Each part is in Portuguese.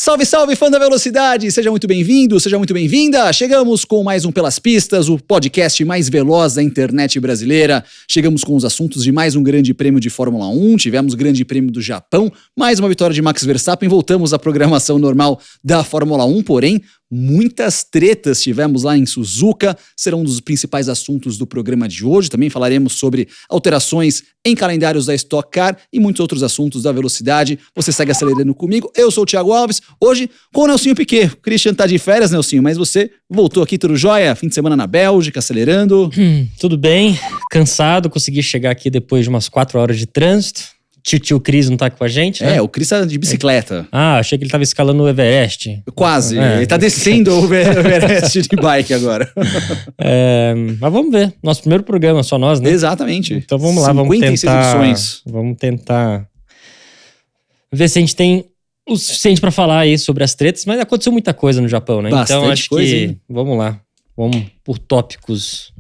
Salve, salve, fã da velocidade! Seja muito bem-vindo, seja muito bem-vinda! Chegamos com mais um Pelas Pistas, o podcast mais veloz da internet brasileira. Chegamos com os assuntos de mais um grande prêmio de Fórmula 1, tivemos o grande prêmio do Japão, mais uma vitória de Max Verstappen, voltamos à programação normal da Fórmula 1, porém, muitas tretas tivemos lá em Suzuka, serão um dos principais assuntos do programa de hoje. Também falaremos sobre alterações em calendários da Stock Car e muitos outros assuntos da velocidade. Você segue acelerando comigo, eu sou o Thiago Alves, hoje com o Nelsinho Piquet. O Christian tá de férias, Nelsinho, mas você voltou aqui, tudo jóia? Fim de semana na Bélgica, acelerando? Tudo bem, cansado, consegui chegar aqui depois de umas 4 horas de trânsito. Tio Cris não tá aqui com a gente, né? O Cris tá de bicicleta. Achei que ele tava escalando o Everest. Quase, ele tá descendo o Everest de bike agora. Mas vamos ver, nosso primeiro programa, só nós, né? Exatamente. Então vamos lá, vamos 56 tentar... edições. Vamos tentar ver se a gente tem o suficiente pra falar aí sobre as tretas, mas aconteceu muita coisa no Japão, né? Bastante então acho coisa, que, hein? vamos lá, vamos por tópicos.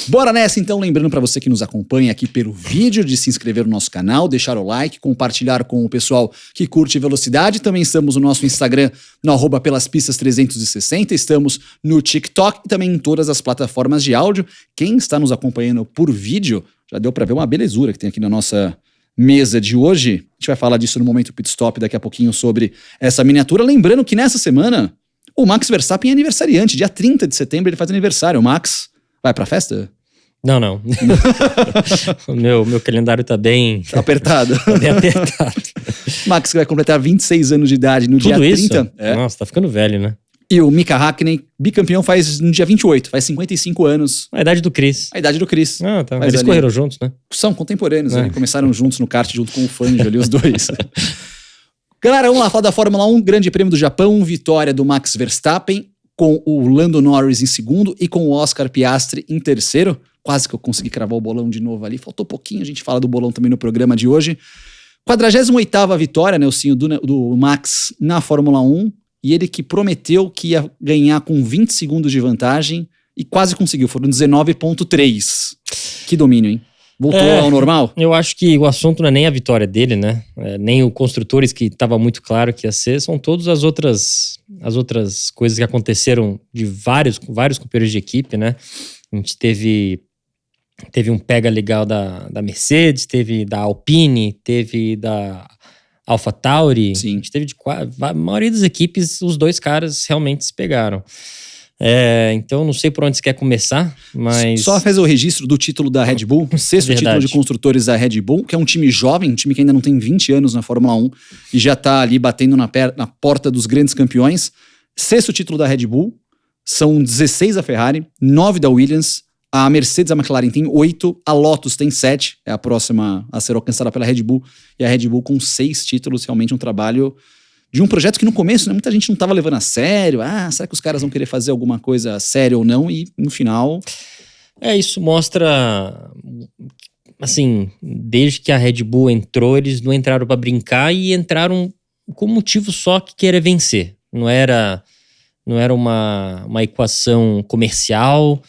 Bora nessa então, lembrando pra você que nos acompanha aqui pelo vídeo, de se inscrever no nosso canal, deixar o like, compartilhar com o pessoal que curte velocidade. Também estamos no nosso Instagram, no @pelaspistas360, estamos no TikTok e também em todas as plataformas de áudio. Quem está nos acompanhando por vídeo, já deu pra ver uma belezura que tem aqui na nossa mesa de hoje. A gente vai falar disso no Momento Pit Stop daqui a pouquinho sobre essa miniatura. Lembrando que nessa semana, o Max Verstappen é aniversariante, dia 30 de setembro ele faz aniversário. O Max vai pra festa? Não. O meu calendário tá bem... Tá apertado. Tá bem apertado. Max vai completar 26 anos de idade no dia 30. Nossa, tá ficando velho, né? E o Mika Hakkinen, bicampeão, faz no dia 28, faz 55 anos. A idade do Chris. A idade do Chris. Tá. Mas Eles ali, correram juntos, né? são contemporâneos, ali, começaram juntos no kart junto com o Fangio ali, os dois. Galera, vamos lá falar da Fórmula 1, Grande Prêmio do Japão, vitória do Max Verstappen, com o Lando Norris em segundo e com o Oscar Piastri em terceiro. Quase que eu consegui cravar o bolão de novo ali. Faltou pouquinho, a gente fala do bolão também no programa de hoje. 48ª vitória, Nelsinho, do Max na Fórmula 1. E ele que prometeu que ia ganhar com 20 segundos de vantagem e quase conseguiu. Foram 19,3. Que domínio, hein? Voltou ao normal? Eu acho que o assunto não é nem a vitória dele, né? Nem o construtores, que estava muito claro que ia ser. São todas as outras coisas que aconteceram de vários companheiros de equipe, né? A gente teve um pega legal da Mercedes, teve da Alpine, teve da AlphaTauri. Sim. A gente teve a maioria das equipes, os dois caras realmente se pegaram. Então não sei por onde você quer começar, mas... Só fez o registro do título da Red Bull, sexto título de construtores da Red Bull, que é um time jovem, um time que ainda não tem 20 anos na Fórmula 1 e já tá ali batendo na porta dos grandes campeões. Sexto título da Red Bull, são 16 da Ferrari, 9 da Williams, a Mercedes e a McLaren tem 8, a Lotus tem 7, é a próxima a ser alcançada pela Red Bull, e a Red Bull com 6 títulos, realmente um trabalho de um projeto que no começo, né, muita gente não estava levando a sério. Será que os caras vão querer fazer alguma coisa séria ou não? E no final... Isso mostra, assim, desde que a Red Bull entrou, eles não entraram para brincar e entraram com motivo só que querer vencer. Não era uma equação comercial,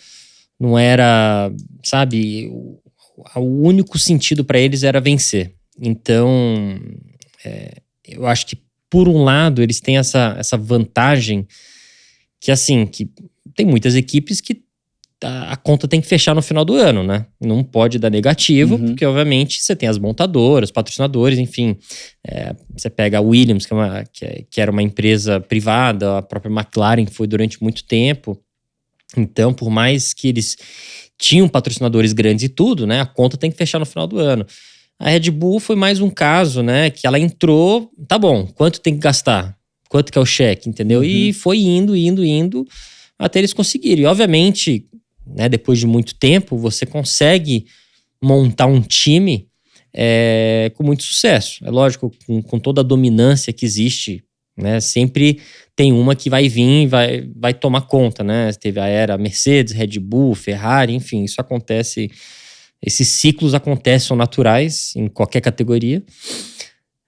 não era, sabe, o único sentido para eles era vencer. Então, eu acho que por um lado, eles têm essa vantagem que, assim, que tem muitas equipes que a conta tem que fechar no final do ano, né? Não pode dar negativo, porque, obviamente, você tem as montadoras, patrocinadores, enfim. Você pega a Williams, que era uma empresa privada, a própria McLaren, que foi durante muito tempo. Então, por mais que eles tinham patrocinadores grandes e tudo, né? A conta tem que fechar no final do ano. A Red Bull foi mais um caso, né? Que ela entrou, tá bom, quanto tem que gastar? Quanto que é o cheque, entendeu? E foi indo, até eles conseguirem. E, obviamente, né, depois de muito tempo, você consegue montar um time com muito sucesso. É lógico, com toda a dominância que existe, né? Sempre tem uma que vai vir e vai tomar conta, né? Teve a era Mercedes, Red Bull, Ferrari, enfim, isso acontece... Esses ciclos acontecem, são naturais em qualquer categoria.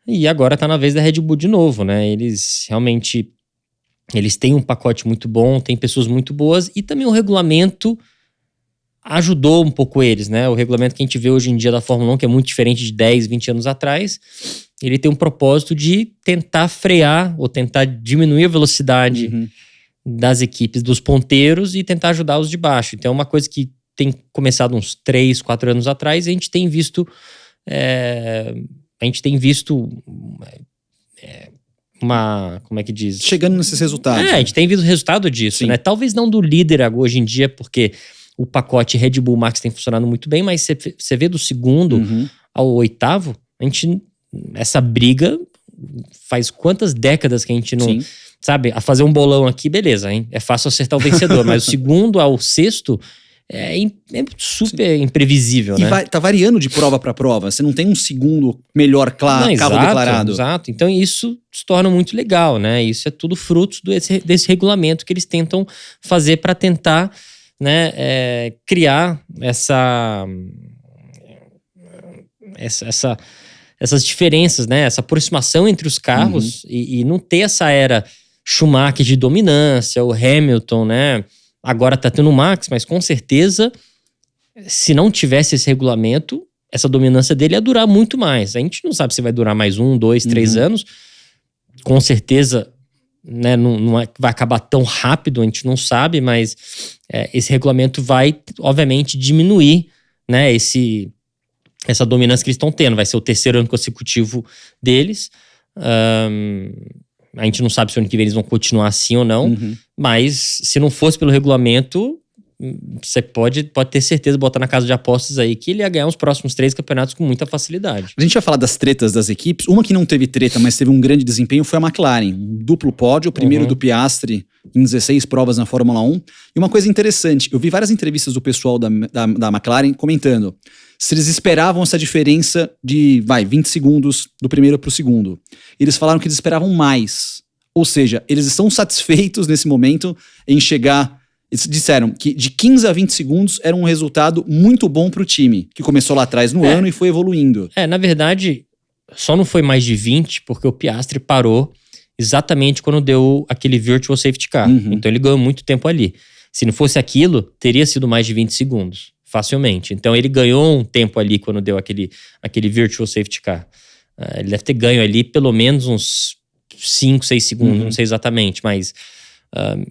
E agora tá na vez da Red Bull de novo, né? Eles realmente têm um pacote muito bom, tem pessoas muito boas e também o regulamento ajudou um pouco eles, né? O regulamento que a gente vê hoje em dia da Fórmula 1, que é muito diferente de 10, 20 anos atrás, ele tem um propósito de tentar frear ou tentar diminuir a velocidade das equipes dos ponteiros e tentar ajudar os de baixo. Então é uma coisa que tem começado uns 3, 4 anos atrás e a gente tem visto uma, como é que diz? Chegando nesses resultados. A gente tem visto o resultado disso, né? Talvez não do líder hoje em dia, porque o pacote Red Bull Max tem funcionado muito bem, mas você vê do segundo ao oitavo, essa briga faz quantas décadas que a gente não... Sabe, a fazer um bolão aqui, beleza, hein? É fácil acertar o vencedor, mas o segundo ao sexto é super imprevisível, né? E tá variando de prova para prova. Você não tem um segundo melhor carro declarado. Exato. Então isso se torna muito legal, né? Isso é tudo fruto desse regulamento que eles tentam fazer para tentar, né, criar essas diferenças, né? Essa aproximação entre os carros e não ter essa era Schumacher de dominância, o Hamilton, né? Agora tá tendo o Max, mas com certeza, se não tivesse esse regulamento, essa dominância dele ia durar muito mais. A gente não sabe se vai durar mais 1, 2, 3 anos. Com certeza, né, não vai acabar tão rápido, a gente não sabe, mas esse regulamento vai, obviamente, diminuir, né, essa dominância que eles estão tendo. Vai ser o 3º ano consecutivo deles. A gente não sabe se o ano que vem eles vão continuar assim ou não, mas se não fosse pelo regulamento, você pode ter certeza, botar na casa de apostas aí, que ele ia ganhar os próximos 3 campeonatos com muita facilidade. A gente vai falar das tretas das equipes. Uma que não teve treta, mas teve um grande desempenho foi a McLaren. Um duplo pódio, o primeiro do Piastri em 16 provas na Fórmula 1. E uma coisa interessante, eu vi várias entrevistas do pessoal da McLaren comentando se eles esperavam essa diferença de, 20 segundos do primeiro pro segundo. Eles falaram que eles esperavam mais. Ou seja, eles estão satisfeitos nesse momento em chegar... Eles disseram que de 15 a 20 segundos era um resultado muito bom pro time, que começou lá atrás no ano e foi evoluindo. Na verdade, só não foi mais de 20 porque o Piastri parou exatamente quando deu aquele Virtual Safety Car. Então ele ganhou muito tempo ali. Se não fosse aquilo, teria sido mais de 20 segundos, facilmente. Então ele ganhou um tempo ali quando deu aquele Virtual Safety Car. Ele deve ter ganho ali pelo menos uns 5, 6 segundos, não sei exatamente, mas...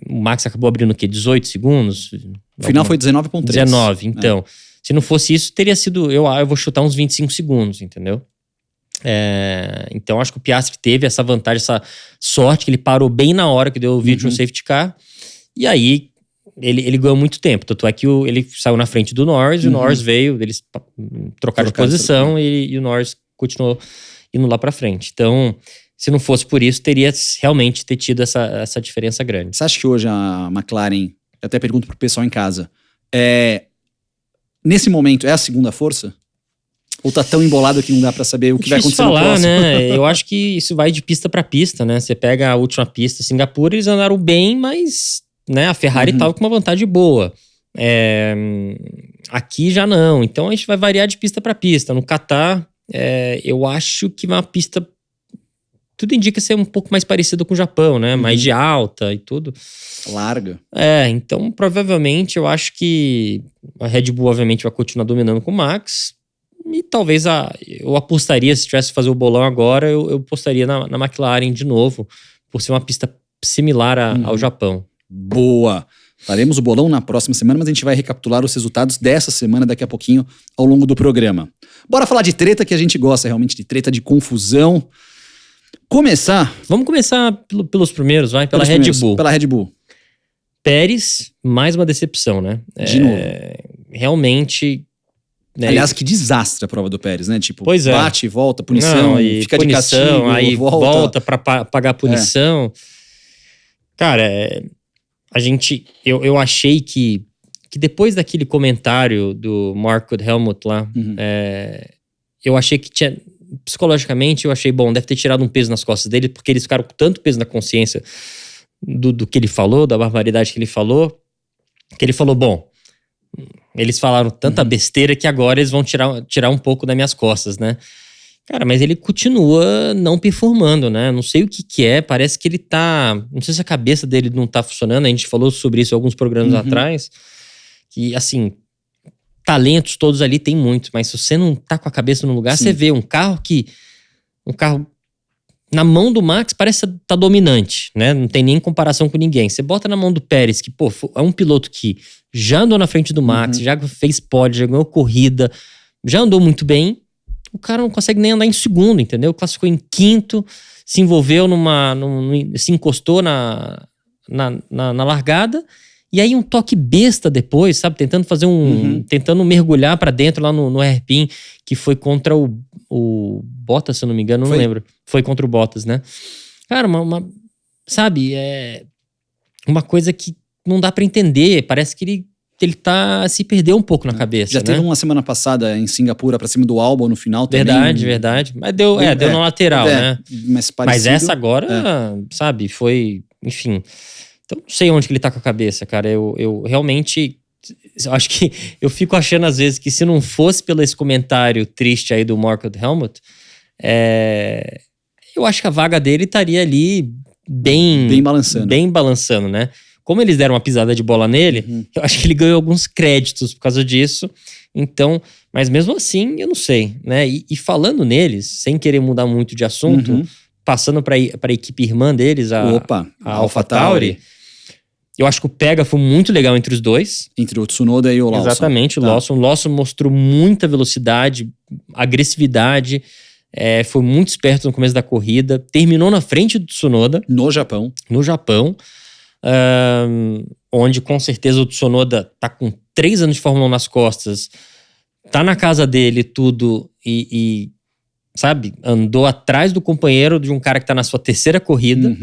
o Max acabou abrindo o quê? 18 segundos? O final foi 19.3. 19, então. Se não fosse isso, teria sido... Eu vou chutar uns 25 segundos, entendeu? Então, acho que o Piastri teve essa vantagem, essa sorte, que ele parou bem na hora que deu o Virtual Safety Car. E aí, ele ganhou muito tempo. Tanto é que ele saiu na frente do Norris, e o Norris veio, eles trocaram de posição e o Norris continuou indo lá pra frente. Então... Se não fosse por isso, teria realmente tido essa diferença grande. Você acha que hoje a McLaren, eu até pergunto pro pessoal em casa, nesse momento é a segunda força? Ou tá tão embolado que não dá pra saber o que vai acontecer no próximo? Né? Eu acho que isso vai de pista pra pista, né? Você pega a última pista, Singapura, eles andaram bem, mas, né, a Ferrari tava com uma vantagem boa. Aqui já não. Então a gente vai variar de pista pra pista. No Qatar, eu acho que uma pista... Tudo indica ser um pouco mais parecido com o Japão, né? Mais de alta e tudo. Larga. Então provavelmente eu acho que a Red Bull obviamente vai continuar dominando com o Max. E talvez eu apostaria, se tivesse que fazer o bolão agora, eu apostaria na McLaren de novo, por ser uma pista similar ao Japão. Boa! Faremos o bolão na próxima semana, mas a gente vai recapitular os resultados dessa semana daqui a pouquinho ao longo do programa. Bora falar de treta, que a gente gosta realmente de treta, de confusão. Vamos começar pelos primeiros, vai? Pela Red Bull. Pela Red Bull. Pérez, mais uma decepção, né? De novo. Realmente... Né? Aliás, que desastre a prova do Pérez, né? Tipo, pois bate, volta, punição, fica punição, de castigo, aí volta pra pagar a punição. Cara, eu achei que depois daquele comentário do Mark Helmut lá, eu achei que tinha... Psicologicamente, eu achei bom, deve ter tirado um peso nas costas dele, porque eles ficaram com tanto peso na consciência do que ele falou, da barbaridade que ele falou, bom, eles falaram tanta besteira que agora eles vão tirar um pouco das minhas costas, né? Cara, mas ele continua não performando, né? Não sei o que é, parece que ele tá... Não sei se a cabeça dele não tá funcionando, a gente falou sobre isso em alguns programas atrás, que, assim... Talentos todos ali tem muito, mas se você não tá com a cabeça no lugar, você vê um carro que um carro na mão do Max parece tá dominante, né? Não tem nem comparação com ninguém. Você bota na mão do Pérez, que, pô, é um piloto que já andou na frente do Max, já fez pódio, já ganhou corrida, já andou muito bem. O cara não consegue nem andar em segundo, entendeu? Classificou em quinto, se envolveu se encostou na largada, e aí um toque besta depois, sabe? Tentando fazer tentando mergulhar pra dentro lá no hairpin, que foi contra o Bottas, se eu não me engano, não lembro. Foi contra o Bottas, né? Cara, sabe? É uma coisa que não dá pra entender. Parece que ele se perdeu um pouco na cabeça, já teve né? uma semana passada em Singapura pra cima do Albon no final também. Verdade. Mas deu na lateral, né? Mas essa agora, sabe, foi... Enfim. Então, não sei onde que ele tá com a cabeça, cara. Eu realmente... Eu acho que... Eu fico achando, às vezes, que se não fosse pelo esse comentário triste aí do Marcus Helmut, eu acho que a vaga dele estaria ali bem balançando, né? Como eles deram uma pisada de bola nele, eu acho que ele ganhou alguns créditos por causa disso. Então, mas mesmo assim, eu não sei, né? E falando neles, sem querer mudar muito de assunto, passando para a equipe irmã deles, a AlphaTauri, eu acho que o pega foi muito legal entre os dois. Entre o Tsunoda e o Lawson. Exatamente, o Lawson. O Lawson mostrou muita velocidade, agressividade, foi muito esperto no começo da corrida, terminou na frente do Tsunoda. No Japão. Onde com certeza o Tsunoda tá com 3 anos de Fórmula 1 nas costas, tá na casa dele tudo e sabe, andou atrás do companheiro de um cara que tá na sua 3ª corrida.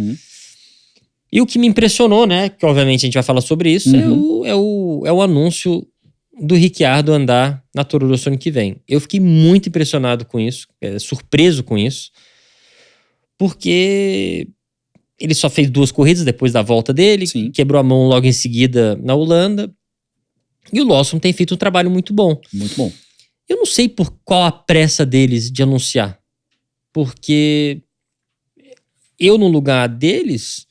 E o que me impressionou, né, que obviamente a gente vai falar sobre isso, é o anúncio do Ricciardo andar na Toro Rosso ano que vem. Eu fiquei muito impressionado com isso, surpreso com isso, porque ele só fez 2 corridas depois da volta dele, quebrou a mão logo em seguida na Holanda, e o Lawson tem feito um trabalho muito bom. Muito bom. Eu não sei por qual a pressa deles de anunciar, porque eu no lugar deles,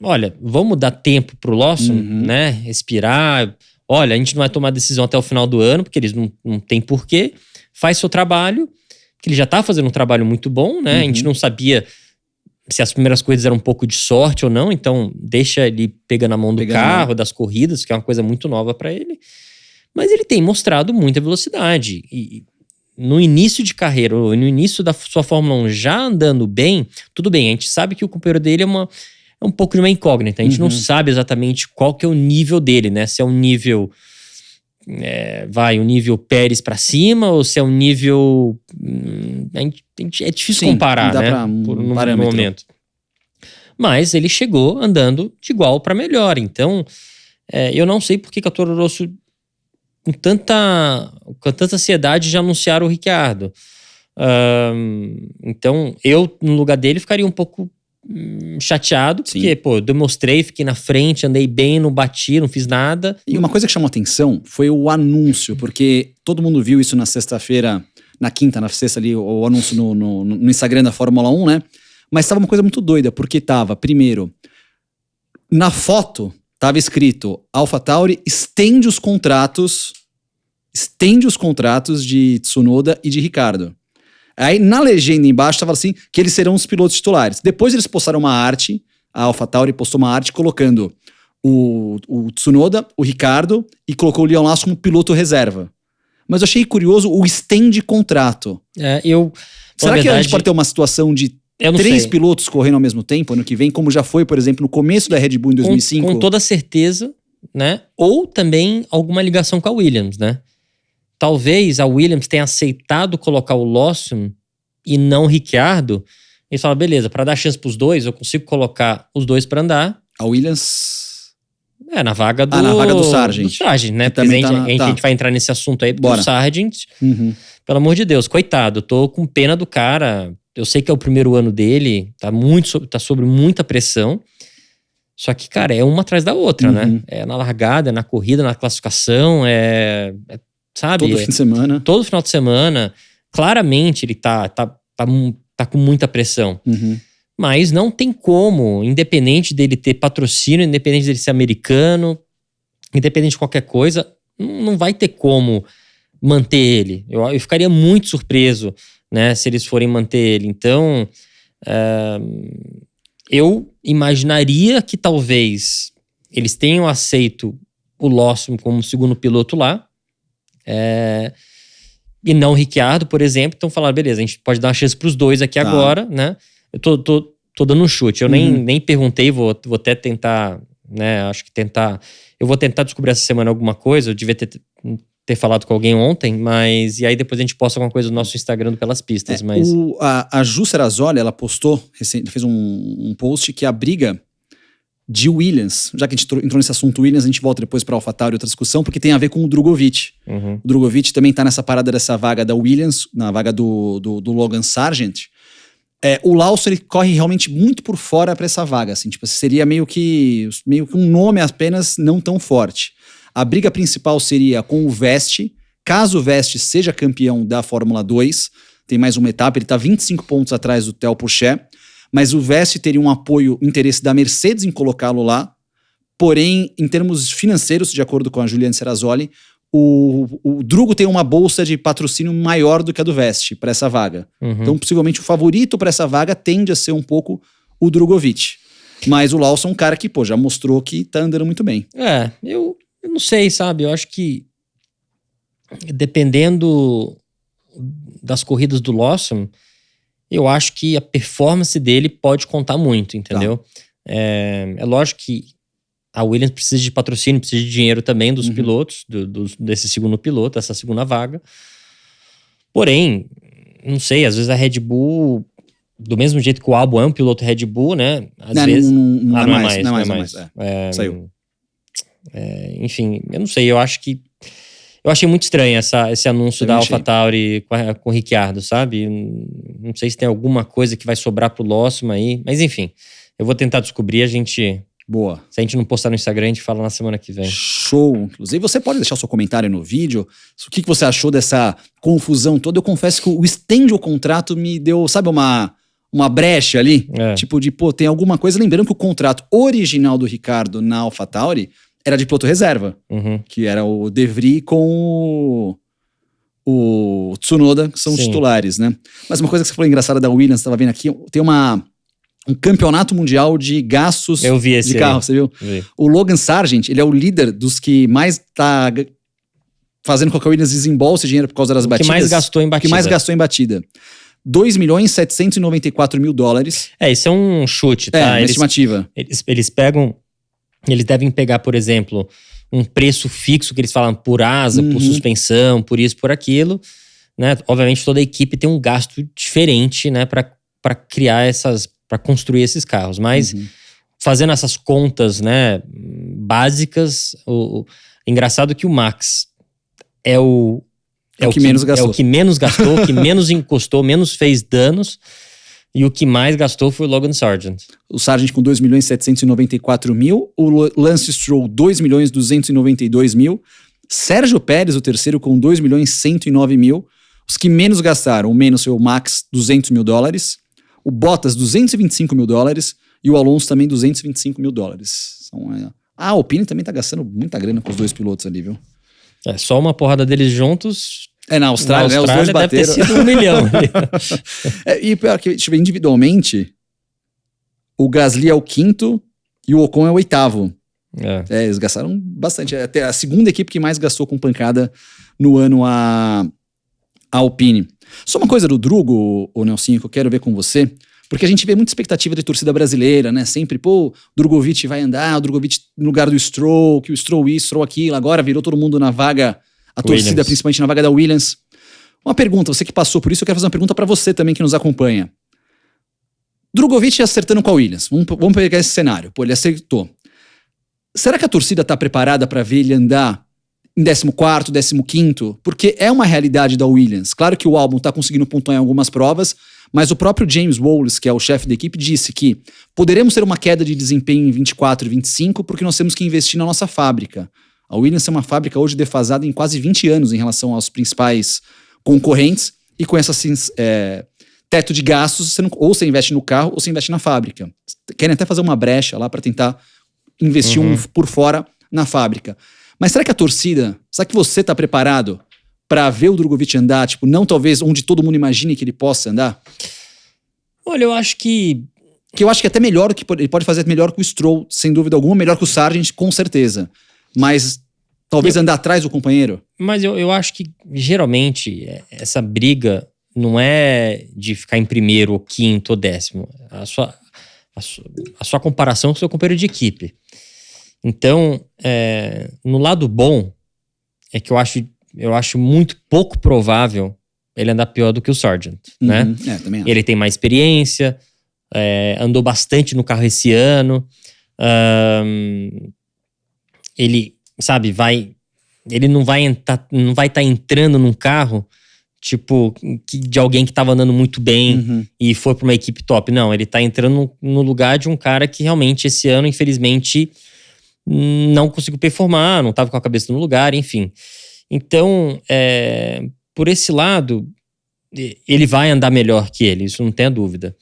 olha, vamos dar tempo pro Lawson, né, respirar, olha, a gente não vai tomar decisão até o final do ano, porque eles não tem porquê, faz seu trabalho, que ele já tá fazendo um trabalho muito bom, né, a gente não sabia se as primeiras coisas eram um pouco de sorte ou não, então deixa ele pegando a mão do carro, das corridas, que é uma coisa muito nova pra ele. Mas ele tem mostrado muita velocidade. E no início de carreira, ou no início da sua Fórmula 1 já andando bem, tudo bem, a gente sabe que o companheiro dele é um pouco de uma incógnita. A gente não sabe exatamente qual que é o nível dele, né? Se é um nível... um nível Pérez pra cima, ou se é um nível... é difícil comparar, né? Por um momento. Mas ele chegou andando de igual para melhor. Então, eu não sei por que a Toro Rosso, com tanta ansiedade, já anunciaram o Ricciardo. Então, eu, no lugar dele, ficaria um pouco chateado, porque, pô, eu demonstrei, fiquei na frente, andei bem, não bati, não fiz nada. E uma coisa que chamou atenção foi o anúncio, porque todo mundo viu isso na sexta-feira, na quinta, na sexta ali, o anúncio no Instagram da Fórmula 1, né? Mas tava uma coisa muito doida, porque tava, primeiro, na foto, tava escrito AlphaTauri estende os contratos de Tsunoda e de Ricciardo. Aí na legenda embaixo tava assim, que eles serão os pilotos titulares. Depois eles postaram uma arte, a AlphaTauri postou uma arte colocando o Tsunoda, o Ricciardo e colocou o Leon Lawson como piloto reserva. Mas eu achei curioso o estende contrato. Será que a gente pode ter uma situação de 3 pilotos correndo ao mesmo tempo ano que vem, como já foi, por exemplo, no começo da Red Bull em 2005? Com toda certeza, né? Ou também alguma ligação com a Williams, né? Talvez a Williams tenha aceitado colocar o Lawson e não o Ricciardo. Eles falam, beleza, para dar chance pros dois, eu consigo colocar os dois para andar. A Williams... na vaga do... na vaga do Sargent. Do Sargent, né? Porque a gente vai entrar nesse assunto aí, porque o Sargent, pelo amor de Deus, coitado, eu tô com pena do cara. Eu sei que é o primeiro ano dele, tá sobre muita pressão. Só que, cara, é uma atrás da outra, né? É na largada, é na corrida, na classificação, sabe? Todo fim de semana. Todo final de semana. Claramente ele tá com muita pressão. Mas não tem como, independente dele ter patrocínio, independente dele ser americano, independente de qualquer coisa, não vai ter como manter ele. Eu ficaria muito surpreso né, se eles forem manter ele. Então, eu imaginaria que talvez eles tenham aceito o Lawson como segundo piloto lá, e não o Ricciardo, por exemplo. Então falaram, beleza, a gente pode dar uma chance pros dois aqui agora, né? Eu tô dando um chute, eu nem perguntei, vou até tentar, né, acho que eu vou tentar descobrir essa semana alguma coisa, eu devia ter falado com alguém ontem, mas e aí depois a gente posta alguma coisa no nosso Instagram do Pelas Pistas, mas... A Ju Serrazoli, ela postou, fez um post que a briga de Williams, já que a gente entrou nesse assunto Williams, a gente volta depois para AlphaTauri, outra discussão, porque tem a ver com o Drugovich. O Drugovich também tá nessa parada dessa vaga da Williams, na vaga do Logan Sargent. O Lawson, ele corre realmente muito por fora para essa vaga, assim, tipo, seria meio que um nome apenas não tão forte. A briga principal seria com o Vesti, caso o Vesti seja campeão da Fórmula 2, tem mais uma etapa, ele tá 25 pontos atrás do Theo Pourchaire, mas o Vesti teria um apoio, interesse da Mercedes em colocá-lo lá, porém, em termos financeiros, de acordo com a Juliana Serrazoli, o Drugo tem uma bolsa de patrocínio maior do que a do Vesti para essa vaga. Então, possivelmente, o favorito para essa vaga tende a ser um pouco o Drugovich. Mas o Lawson é um cara que, já mostrou que tá andando muito bem. Eu não sei, sabe? Eu acho que dependendo das corridas do Lawson, eu acho que a performance dele pode contar muito, entendeu? É lógico que a Williams precisa de patrocínio, precisa de dinheiro também dos pilotos, desse segundo piloto, essa segunda vaga. Porém, não sei, às vezes a Red Bull, do mesmo jeito que o Albon é um piloto Red Bull, né? Às vezes... Não é mais. Saiu. Enfim, eu não sei, eu achei muito estranho esse anúncio da AlphaTauri com o Ricciardo, sabe? Não sei se tem alguma coisa que vai sobrar pro Lawson aí, mas enfim, eu vou tentar descobrir, Boa. Se a gente não postar no Instagram, a gente fala na semana que vem. Show! Inclusive, você pode deixar o seu comentário no vídeo. O que você achou dessa confusão toda? Eu confesso que o estende o contrato me deu, sabe, uma brecha ali? Tipo de, tem alguma coisa. Lembrando que o contrato original do Ricardo na AlphaTauri era de piloto reserva. Que era o De Vries com o Tsunoda, que são os titulares, né? Mas uma coisa que você falou engraçada da Williams, estava vendo aqui, tem um campeonato mundial de gastos de carro, você viu? Vi. O Logan Sargent, ele é o líder dos que mais tá fazendo com que a Williams desembolse dinheiro por causa das batidas. Que mais gastou em batida. Que mais gastou em batida. 2.794.000 dólares. Isso é um chute, tá? Uma estimativa. Eles devem pegar, por exemplo, um preço fixo que eles falam por asa, por suspensão, por isso, por aquilo, né? Obviamente toda a equipe tem um gasto diferente, né, para criar para construir esses carros, mas fazendo essas contas, né, básicas, engraçado que o Max é o que menos gastou. É o que menos gastou, que menos encostou, menos fez danos, e o que mais gastou foi o Logan Sargent. O Sargent com 2.794.000, o Lance Stroll 2.292.000, Sérgio Pérez, o terceiro, com 2.109.000. Os que menos gastaram, o menos foi o Max, 200 mil dólares. O Bottas, 225 mil dólares. E o Alonso também, 225 mil dólares. A Alpine também tá gastando muita grana com os dois pilotos ali, viu? Só uma porrada deles juntos. Na Austrália, né? Os dois bateram. Deve ter sido 1 milhão. E pior que, deixa eu ver, individualmente, o Gasly é o quinto e o Ocon é o oitavo. Eles gastaram bastante. Até a segunda equipe que mais gastou com pancada no ano, a Alpine. Só uma coisa do Drugo, o Nelsinho, que eu quero ver com você, porque a gente vê muita expectativa de torcida brasileira, né? Sempre, o Drugovich vai andar, o Drugovich no lugar do Stroll, que o Stroll isso, Stroll aquilo, agora virou todo mundo na vaga, a torcida Williams. Principalmente na vaga da Williams. Uma pergunta, você que passou por isso, eu quero fazer uma pergunta pra você também que nos acompanha. Drugovich acertando com a Williams, vamos pegar esse cenário, ele acertou. Será que a torcida tá preparada pra ver ele andar em 14º, 15º, porque é uma realidade da Williams. Claro que o Albon tá conseguindo pontuar em algumas provas, mas o próprio James Wallace, que é o chefe da equipe, disse que poderemos ter uma queda de desempenho em 24 e 25 porque nós temos que investir na nossa fábrica. A Williams é uma fábrica hoje defasada em quase 20 anos em relação aos principais concorrentes, e com esse teto de gastos, ou você investe no carro ou você investe na fábrica. Querem até fazer uma brecha lá para tentar investir por fora na fábrica. Mas será que a torcida, será que você está preparado pra ver o Drugovich andar, tipo, não talvez onde todo mundo imagine que ele possa andar? Olha, eu acho que eu acho que até melhor, ele pode fazer melhor que o Stroll, sem dúvida alguma, melhor que o Sargent, com certeza. Mas talvez andar atrás do companheiro. Mas eu acho que, geralmente, essa briga não é de ficar em primeiro, ou quinto, ou décimo. A sua comparação com o seu companheiro de equipe. Então, no lado bom, é que eu acho muito pouco provável ele andar pior do que o Sargent, né? Também acho. Ele tem mais experiência, andou bastante no carro esse ano. Ele, sabe, ele não vai estar entrando num carro tipo de alguém que estava andando muito bem e foi para uma equipe top. Não, ele tá entrando no lugar de um cara que realmente esse ano, infelizmente, não conseguiu performar, não estava com a cabeça no lugar, enfim. Então, por esse lado, ele vai andar melhor que ele, isso não tem a dúvida.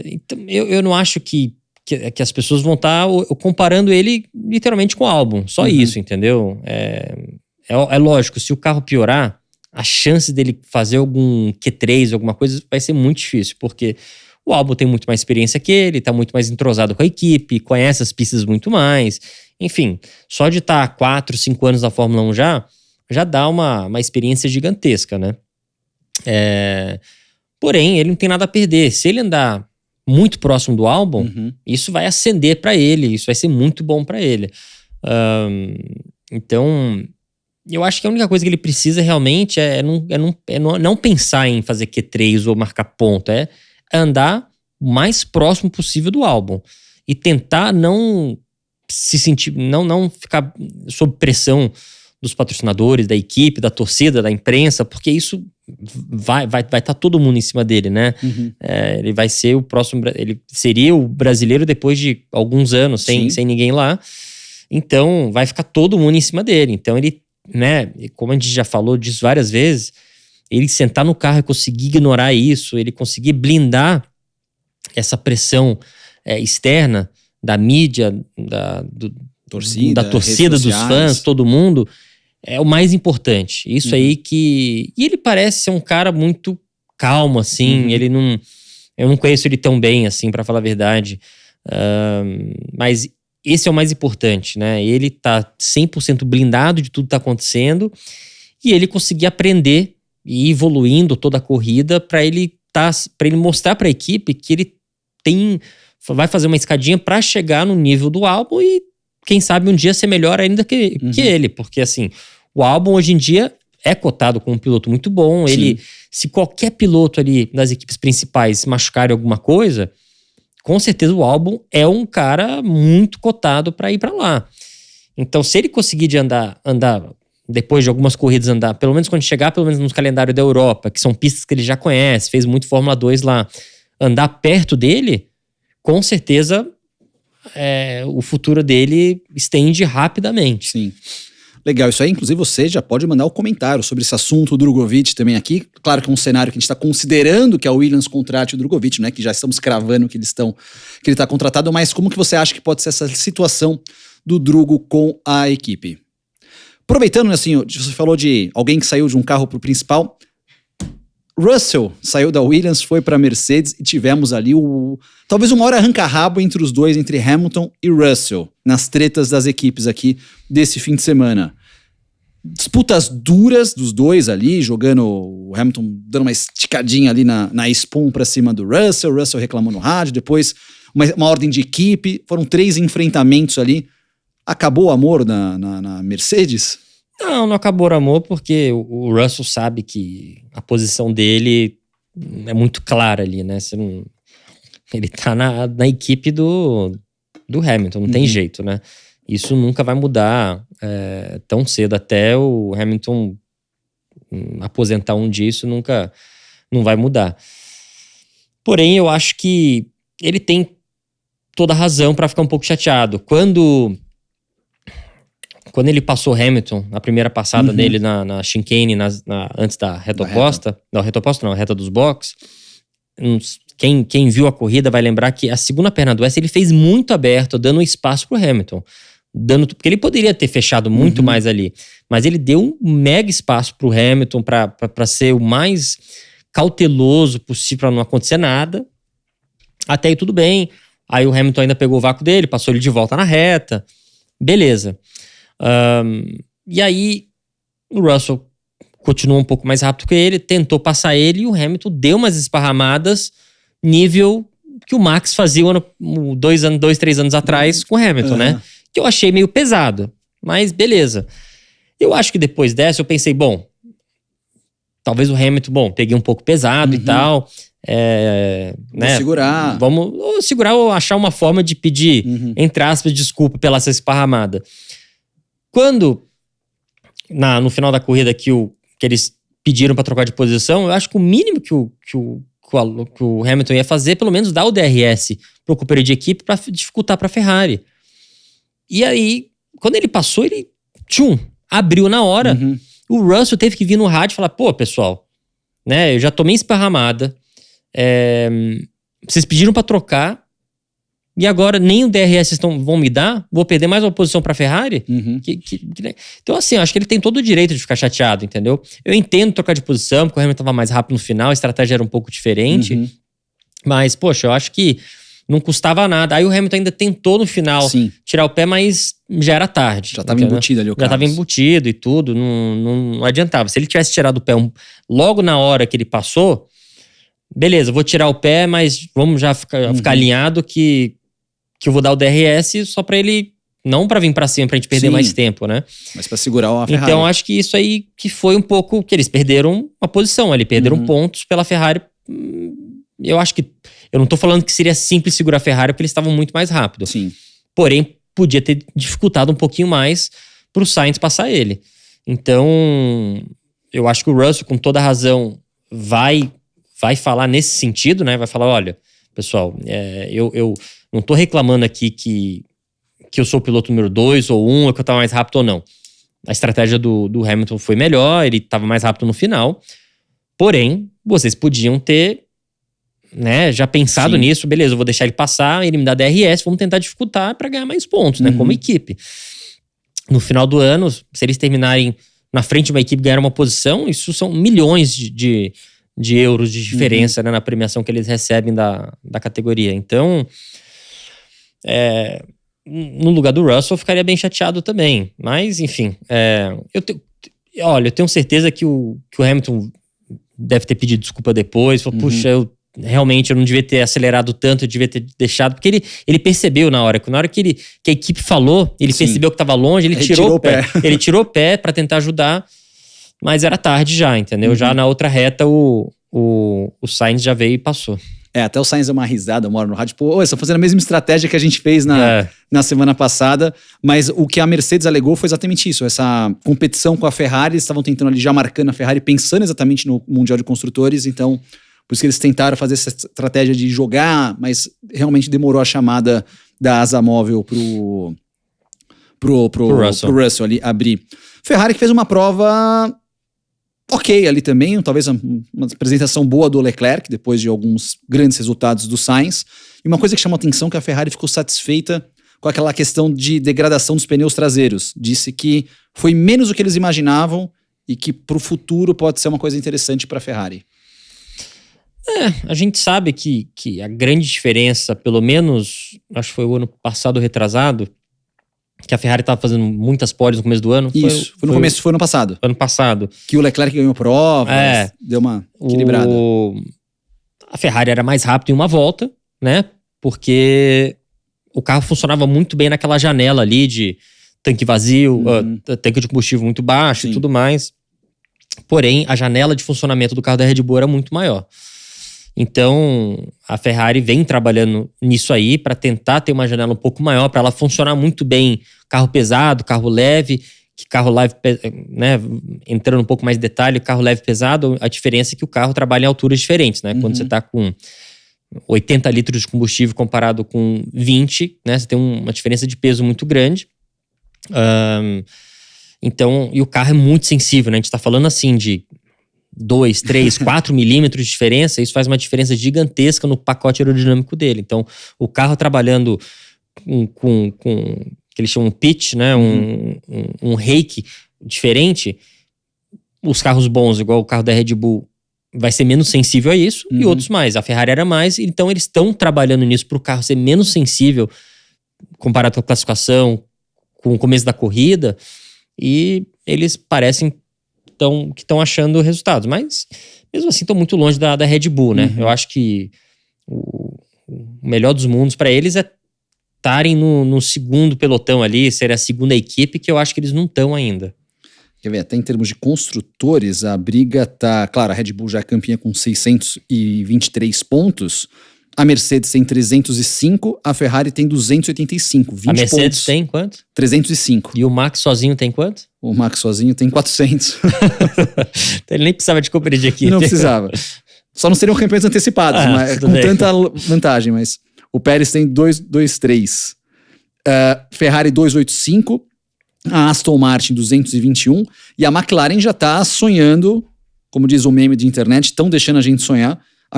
Então, eu não acho que as pessoas vão estar comparando ele literalmente com o Albon. Só isso, entendeu? É lógico, se o carro piorar, a chance dele fazer algum Q3, alguma coisa, vai ser muito difícil, porque o Albon tem muito mais experiência que ele, tá muito mais entrosado com a equipe, conhece as pistas muito mais. Enfim, só de estar 4, 5 anos na Fórmula 1 já dá uma experiência gigantesca, né? Porém, ele não tem nada a perder. Se ele andar muito próximo do Albon, isso vai acender para ele, isso vai ser muito bom para ele. Então, eu acho que a única coisa que ele precisa realmente é não pensar em fazer Q3 ou marcar ponto, é andar o mais próximo possível do Albon e tentar não se sentir, não ficar sob pressão dos patrocinadores, da equipe, da torcida, da imprensa, porque isso vai estar todo mundo em cima dele, né? Ele vai ser o próximo, ele seria o brasileiro depois de alguns anos sem ninguém lá, então vai ficar todo mundo em cima dele. Então ele, né, como a gente já falou disso várias vezes, ele sentar no carro e conseguir ignorar isso, ele conseguir blindar essa pressão externa da mídia, da torcida, dos fãs, todo mundo, é o mais importante. Isso aí que... E ele parece ser um cara muito calmo, assim, eu não conheço ele tão bem, assim, pra falar a verdade, mas esse é o mais importante, né? Ele tá 100% blindado de tudo que tá acontecendo e ele conseguir aprender e ir evoluindo toda a corrida para ele mostrar para a equipe que ele vai fazer uma escadinha para chegar no nível do Albon e quem sabe um dia ser melhor ainda que ele, porque assim, o Albon hoje em dia é cotado como um piloto muito bom. Ele, se qualquer piloto ali das equipes principais se machucar em alguma coisa, com certeza o Albon é um cara muito cotado para ir para lá. Então, se ele conseguir de andar depois de algumas corridas, andar, pelo menos quando chegar, pelo menos no calendário da Europa, que são pistas que ele já conhece, fez muito Fórmula 2 lá, andar perto dele, com certeza o futuro dele estende rapidamente. Sim. Legal, isso aí, inclusive você já pode mandar um comentário sobre esse assunto do Drugovich também aqui. Claro que é um cenário que a gente está considerando que a Williams contrate o Drugovich, né? Que já estamos cravando que ele está contratado, mas como que você acha que pode ser essa situação do Drugo com a equipe? Aproveitando, assim, você falou de alguém que saiu de um carro para o principal. Russell saiu da Williams, foi para a Mercedes e tivemos ali talvez o maior arranca-rabo entre os dois, entre Hamilton e Russell, nas tretas das equipes aqui desse fim de semana. Disputas duras dos dois ali, jogando o Hamilton, dando uma esticadinha ali na Spoon para cima do Russell, o Russell reclamou no rádio, depois uma ordem de equipe, foram 3 enfrentamentos ali. Acabou o amor na Mercedes? Não acabou o amor, porque o Russell sabe que a posição dele é muito clara ali, né? Ele tá na equipe do Hamilton, não tem jeito, né? Isso nunca vai mudar tão cedo, até o Hamilton aposentar um dia, isso não vai mudar. Porém, eu acho que ele tem toda a razão para ficar um pouco chateado. Quando ele passou Hamilton, na primeira passada dele na chicane, antes da reta oposta, não, reta oposta não, reta dos boxes, quem viu a corrida vai lembrar que a segunda perna do S ele fez muito aberto, dando espaço pro Hamilton. porque ele poderia ter fechado muito mais ali, mas ele deu um mega espaço pro Hamilton para ser o mais cauteloso possível para não acontecer nada. Até aí tudo bem. Aí o Hamilton ainda pegou o vácuo dele, passou ele de volta na reta. Beleza. E aí o Russell continuou um pouco mais rápido que ele, tentou passar ele e o Hamilton deu umas esparramadas nível que o Max fazia 3 anos atrás com o Hamilton, né? Que eu achei meio pesado. Mas beleza. Eu acho que depois dessa eu pensei, bom, talvez o Hamilton, peguei um pouco pesado e tal. Né? Segurar. Vamos segurar ou achar uma forma de pedir, entre aspas, desculpa pela essa esparramada. Quando, no final da corrida que eles pediram para trocar de posição, eu acho que o mínimo que o Hamilton ia fazer, pelo menos dar o DRS pro companheiro de equipe para dificultar para a Ferrari. E aí, quando ele passou, ele abriu na hora. O Russell teve que vir no rádio e falar, pô, pessoal, né, eu já tomei esparramada, vocês pediram para trocar e agora nem o DRS vão me dar, vou perder mais uma posição para a Ferrari? Então assim, eu acho que ele tem todo o direito de ficar chateado, entendeu? Eu entendo trocar de posição, porque o Hamilton estava mais rápido no final, a estratégia era um pouco diferente, mas poxa, eu acho que não custava nada. Aí o Hamilton ainda tentou no final tirar o pé, mas já era tarde. Já estava embutido ali o carro. Já estava embutido e tudo, não adiantava. Se ele tivesse tirado o pé logo na hora que ele passou, beleza, vou tirar o pé, mas vamos já ficar alinhado que eu vou dar o DRS só pra ele, não pra vir pra cima, pra gente perder mais tempo, né? Mas pra segurar a Ferrari. Então acho que isso aí que foi um pouco, que eles perderam uma posição ali, perderam pontos pela Ferrari. Eu acho que, eu não tô falando que seria simples segurar a Ferrari, porque eles estavam muito mais rápido. Porém, podia ter dificultado um pouquinho mais pro Sainz passar ele. Então, eu acho que o Russell, com toda razão, vai falar nesse sentido, né? Vai falar, olha, pessoal, eu não tô reclamando aqui que eu sou o piloto número 2 ou 1, ou que eu tava mais rápido ou não. A estratégia do Hamilton foi melhor, ele tava mais rápido no final. Porém, vocês podiam ter, né, já pensado nisso, beleza, eu vou deixar ele passar, ele me dá DRS, vamos tentar dificultar para ganhar mais pontos, né, como equipe. No final do ano, se eles terminarem na frente de uma equipe e ganhar uma posição, isso são milhões de euros de diferença, né, na premiação que eles recebem da categoria. Então, no lugar do Russell, eu ficaria bem chateado também. Mas, enfim, eu tenho certeza que o Hamilton deve ter pedido desculpa depois. Falou, puxa, eu não devia ter acelerado tanto, eu devia ter deixado. Porque ele percebeu na hora que a equipe falou, ele percebeu que estava longe, ele tirou o pé. Ele tirou o pé para tentar ajudar, mas era tarde já, entendeu? Já na outra reta, o Sainz já veio e passou. Até o Sainz deu uma risada, uma hora no rádio, pô, estão fazendo a mesma estratégia que a gente fez na semana passada, mas o que a Mercedes alegou foi exatamente isso, essa competição com a Ferrari, eles estavam tentando ali já marcando a Ferrari, pensando exatamente no Mundial de Construtores, então por isso que eles tentaram fazer essa estratégia de jogar, mas realmente demorou a chamada da asa móvel pro Russell ali abrir. Ferrari que fez uma prova ok ali também, talvez uma apresentação boa do Leclerc, depois de alguns grandes resultados do Sainz. E uma coisa que chamou a atenção é que a Ferrari ficou satisfeita com aquela questão de degradação dos pneus traseiros. Disse que foi menos do que eles imaginavam e que pro futuro pode ser uma coisa interessante para a Ferrari. A gente sabe que a grande diferença, pelo menos, acho que foi o ano passado retrasado, que a Ferrari estava fazendo muitas poles no começo do ano. Isso, foi no começo, foi no passado. Ano passado. Que o Leclerc ganhou prova, deu uma equilibrada. A Ferrari era mais rápida em uma volta, né? Porque o carro funcionava muito bem naquela janela ali de tanque vazio, tanque de combustível muito baixo e tudo mais. Porém, a janela de funcionamento do carro da Red Bull era muito maior. Então, a Ferrari vem trabalhando nisso aí para tentar ter uma janela um pouco maior, para ela funcionar muito bem. Carro pesado, carro leve, que carro leve, né, entrando um pouco mais de detalhe, carro leve pesado, a diferença é que o carro trabalha em alturas diferentes, né? Quando você está com 80 litros de combustível comparado com 20, né? Você tem uma diferença de peso muito grande. Então, e o carro é muito sensível, né? A gente está falando assim de 2, 3, 4 milímetros de diferença, isso faz uma diferença gigantesca no pacote aerodinâmico dele. Então, o carro trabalhando com que eles chamam pitch, né? Um rake diferente. Os carros bons, igual o carro da Red Bull, vai ser menos sensível a isso, e outros mais. A Ferrari era mais, então eles estão trabalhando nisso para o carro ser menos sensível comparado com a classificação, com o começo da corrida, e eles parecem que estão achando resultados, mas mesmo assim estão muito longe da Red Bull, né? Eu acho que o melhor dos mundos para eles é estarem no segundo pelotão ali, ser a segunda equipe, que eu acho que eles não estão ainda. Quer ver, até em termos de construtores, a briga tá... Claro, a Red Bull já é campeã com 623 pontos, a Mercedes tem 305, a Ferrari tem 285, 20 a Mercedes pontos. Tem quanto? 305. E o Max sozinho tem quanto? O Max sozinho tem 400. Ele nem precisava de companhia de equipe. Não precisava. Só não seriam campeões antecipados, mas, com tanta vantagem, mas o Pérez tem 223. Ferrari 285, a Aston Martin 221, e a McLaren já tá sonhando, como diz o meme de internet, estão deixando a gente sonhar, a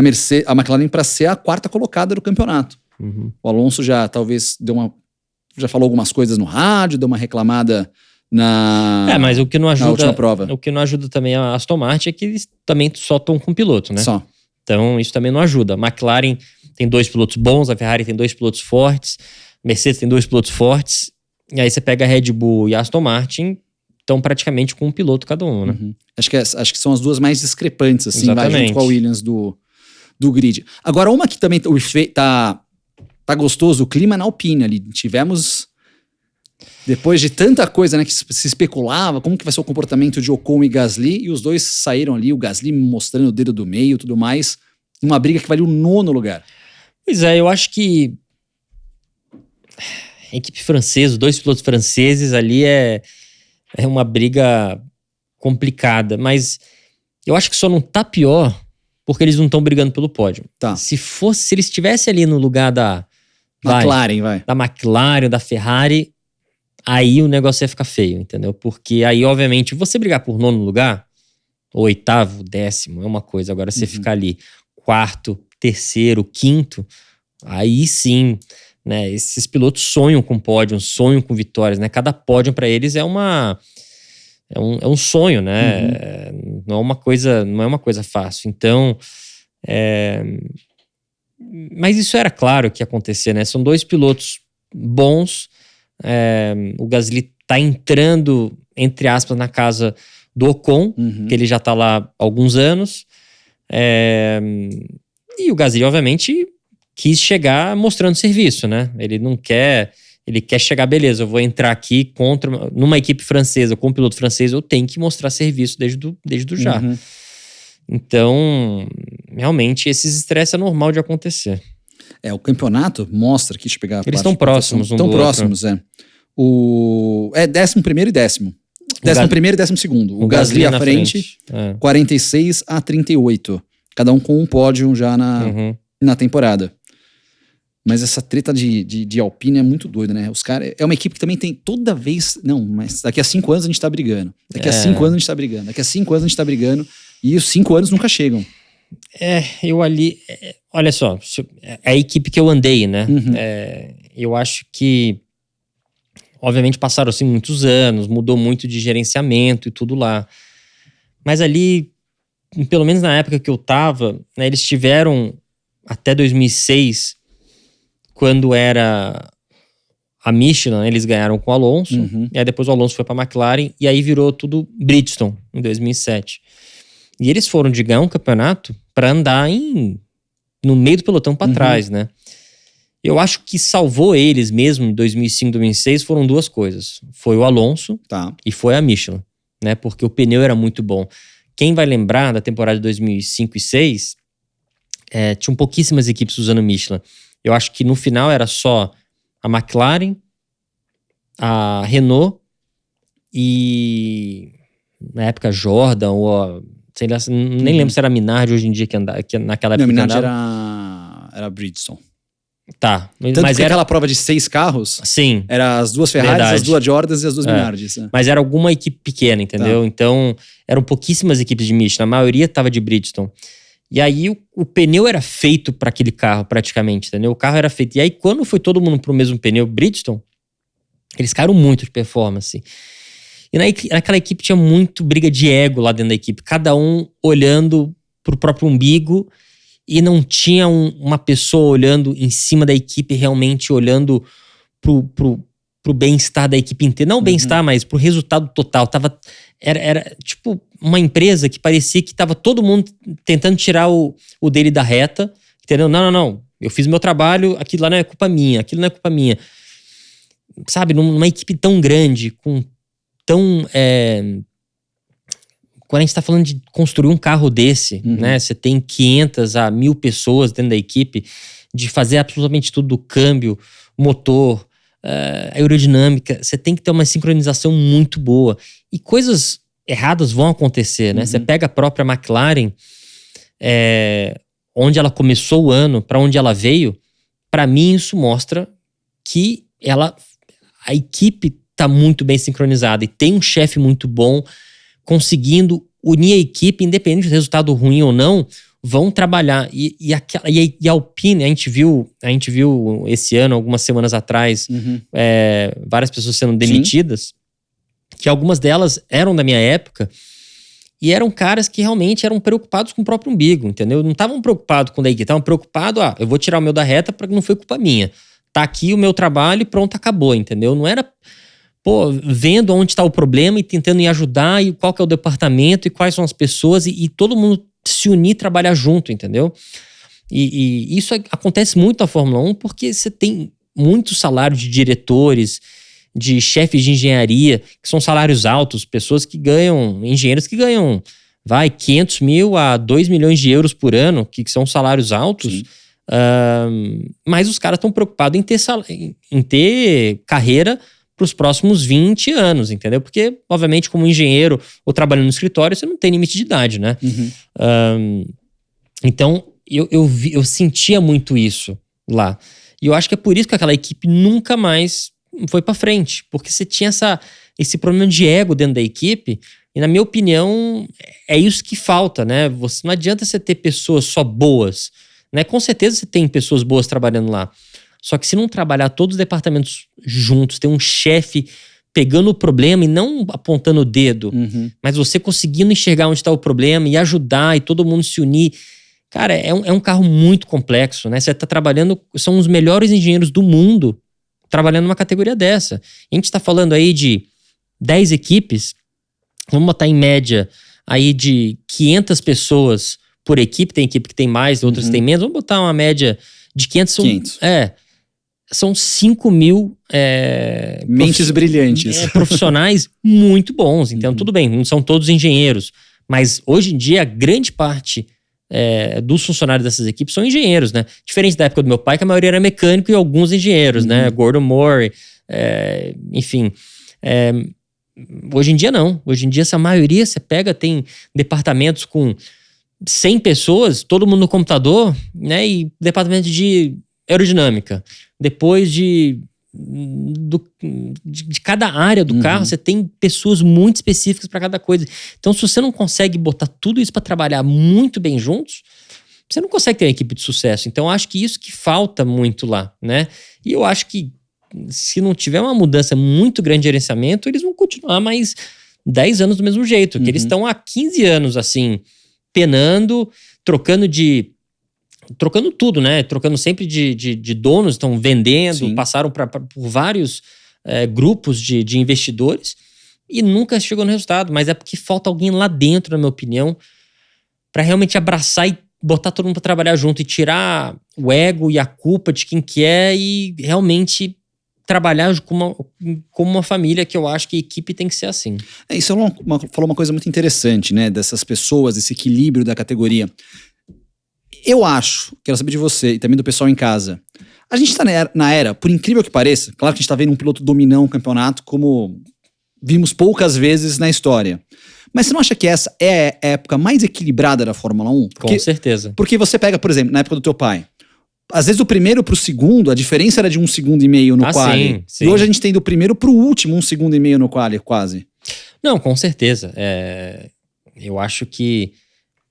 McLaren para ser a quarta colocada do campeonato. O Alonso já talvez já falou algumas coisas no rádio, deu uma reclamada mas o que não ajuda, na última prova. O que não ajuda também a Aston Martin é que eles também só estão com piloto, né? Só. Então isso também não ajuda. A McLaren tem 2 pilotos bons, a Ferrari tem 2 pilotos fortes, a Mercedes tem 2 pilotos fortes, e aí você pega a Red Bull e a Aston Martin, estão praticamente com um piloto cada um, né? Acho que são as duas mais discrepantes, assim, Exatamente. Junto com a Williams do grid. Agora, uma que também tá gostoso, o clima na Alpine ali. Tivemos, depois de tanta coisa, né, que se especulava, como que vai ser o comportamento de Ocon e Gasly, e os dois saíram ali, o Gasly mostrando o dedo do meio e tudo mais, uma briga que valia o 9º lugar. Pois é, eu acho que a equipe francesa, 2 pilotos franceses ali é uma briga complicada, mas eu acho que só não tá pior porque eles não estão brigando pelo pódio. Tá. Se eles estivessem ali no lugar da McLaren, da Ferrari, aí o negócio ia ficar feio, entendeu? Porque aí, obviamente, você brigar por 9º lugar, ou 8º, 10º, é uma coisa. Agora, você ficar ali 4º, 3º, 5º, aí sim, né? Esses pilotos sonham com pódio, sonham com vitórias, né? Cada pódio para eles é um sonho, né? Não é uma coisa fácil. Então, mas isso era claro que ia acontecer, né? São 2 pilotos bons. O Gasly tá entrando, entre aspas, na casa do Ocon, que ele já tá lá há alguns anos. E o Gasly, obviamente, quis chegar mostrando serviço, né? Ele quer chegar, beleza, eu vou entrar aqui numa equipe francesa, com um piloto francês, eu tenho que mostrar serviço desde o já. Então, realmente, esses estresses é normal de acontecer. O campeonato mostra, deixa eu pegar a Eles estão próximos um do outro. Estão próximos, 11º e 10º. 11º e 12º. O Gasly à frente. 46-38. Cada um com um pódio já na temporada. Mas essa treta de Alpine é muito doida, né? Os caras... É uma equipe que também tem toda vez... Não, mas daqui a 5 anos a gente tá brigando. Daqui a 5 anos a gente tá brigando. Daqui a 5 anos a gente tá brigando. E os 5 anos nunca chegam. Olha só. É a equipe que eu andei, né? Eu acho que... Obviamente passaram assim muitos anos. Mudou muito de gerenciamento e tudo lá. Mas ali... Pelo menos na época que eu tava... Né, eles tiveram... Até 2006... Quando era a Michelin, eles ganharam com o Alonso. E aí depois o Alonso foi pra McLaren. E aí virou tudo Bridgestone, em 2007. E eles foram de ganhar um campeonato pra andar no meio do pelotão pra trás, né? Eu acho que salvou eles mesmo em 2005, 2006 foram 2 coisas. Foi o Alonso e foi a Michelin, né? Porque o pneu era muito bom. Quem vai lembrar da temporada de 2005 e 2006, tinham pouquíssimas equipes usando Michelin. Eu acho que no final era só a McLaren, a Renault e, na época, Jordan, ou sei lá, nem lembro se era a Minardi hoje em dia que naquela época. Não, Minardi era Bridgestone. Tá. Tanto mas que aquela prova de 6 carros, sim, era as 2 Ferraris, as 2 Jordans e as 2 Minardis. Mas era alguma equipe pequena, entendeu? Então, eram pouquíssimas equipes de Michelin, a maioria estava de Bridgestone. E aí o pneu era feito para aquele carro praticamente, entendeu? O carro era feito. E aí quando foi todo mundo pro mesmo pneu Bridgestone, Eles caíram muito de performance. E naquela equipe tinha muito briga de ego lá dentro da equipe. Cada um olhando pro próprio umbigo e não tinha uma pessoa olhando em cima da equipe, realmente olhando pro bem-estar da equipe inteira. Não o bem-estar, mas pro resultado total. Era tipo uma empresa que parecia que tava todo mundo tentando tirar o dele da reta. Entendeu? Não. Eu fiz meu trabalho, aquilo lá não é culpa minha, aquilo não é culpa minha. Sabe, numa equipe tão grande, quando a gente tá falando de construir um carro desse, né? Você tem 500 a 1.000 pessoas dentro da equipe, de fazer absolutamente tudo do câmbio, motor, aerodinâmica. Você tem que ter uma sincronização muito boa. E coisas erradas vão acontecer, né? Você pega a própria McLaren, onde ela começou o ano, para onde ela veio. Para mim, isso mostra que a equipe tá muito bem sincronizada e tem um chefe muito bom, conseguindo unir a equipe, independente do resultado ruim ou não, vão trabalhar. E a Alpine, a gente viu esse ano, algumas semanas atrás, várias pessoas sendo demitidas, que algumas delas eram da minha época, e eram caras que realmente eram preocupados com o próprio umbigo, entendeu? Não estavam preocupados com a equipe, estavam preocupados, eu vou tirar o meu da reta porque não foi culpa minha. Tá aqui o meu trabalho e pronto, acabou, entendeu? Não era, vendo onde está o problema e tentando ir ajudar e qual que é o departamento e quais são as pessoas e todo mundo se unir e trabalhar junto, entendeu? E isso acontece muito na Fórmula 1 porque você tem muito salário de diretores, de chefes de engenharia, que são salários altos, pessoas que ganham, engenheiros que ganham, 500 mil a 2 milhões de euros por ano, que são salários altos. Mas os caras estão preocupados em ter carreira para os próximos 20 anos, entendeu? Porque, obviamente, como engenheiro ou trabalhando no escritório, você não tem limite de idade, né? Então, eu sentia muito isso lá. E eu acho que é por isso que aquela equipe nunca mais foi para frente, porque você tinha esse problema de ego dentro da equipe, e na minha opinião, é isso que falta, né? Não adianta você ter pessoas só boas, né? Com certeza você tem pessoas boas trabalhando lá. Só que se não trabalhar todos os departamentos juntos, ter um chefe pegando o problema e não apontando o dedo, mas você conseguindo enxergar onde está o problema e ajudar e todo mundo se unir. Cara, é um carro muito complexo, né? Você está trabalhando, são os melhores engenheiros do mundo trabalhando numa categoria dessa. A gente está falando aí de 10 equipes, vamos botar em média aí de 500 pessoas por equipe, tem equipe que tem mais, outras tem menos, vamos botar uma média de 500. São 5 mil mentes brilhantes, profissionais muito bons. Então, tudo bem, não são todos engenheiros, mas hoje em dia a grande parte dos funcionários dessas equipes são engenheiros, né? Diferente da época do meu pai, que a maioria era mecânico e alguns engenheiros, né? Gordon Moore, enfim. Hoje em dia não. Hoje em dia essa maioria, você pega, tem departamentos com 100 pessoas, todo mundo no computador, né? E departamento de aerodinâmica. Depois de cada área do carro, você tem pessoas muito específicas para cada coisa. Então, se você não consegue botar tudo isso para trabalhar muito bem juntos, você não consegue ter uma equipe de sucesso. Então, eu acho que isso que falta muito lá, né? E eu acho que se não tiver uma mudança muito grande de gerenciamento, eles vão continuar mais 10 anos do mesmo jeito. Que eles estão há 15 anos, assim, penando, trocando tudo, né? Trocando sempre de donos, estão vendendo, passaram por vários grupos de investidores e nunca chegou no resultado. Mas é porque falta alguém lá dentro, na minha opinião, para realmente abraçar e botar todo mundo para trabalhar junto e tirar o ego e a culpa de quem que é e realmente trabalhar como uma família, que eu acho que a equipe tem que ser assim. Isso falou uma coisa muito interessante, né? Dessas pessoas, esse equilíbrio da categoria. Eu acho, quero saber de você e também do pessoal em casa, a gente tá na era, por incrível que pareça, claro que a gente tá vendo um piloto dominar um campeonato como vimos poucas vezes na história. Mas você não acha que essa é a época mais equilibrada da Fórmula 1? Com certeza. Porque você pega, por exemplo, na época do teu pai, às vezes do primeiro pro segundo, a diferença era de 1,5 segundos no quali. Sim. E hoje a gente tem do primeiro pro último 1,5 segundos no quali, quase. Não, com certeza. Eu acho que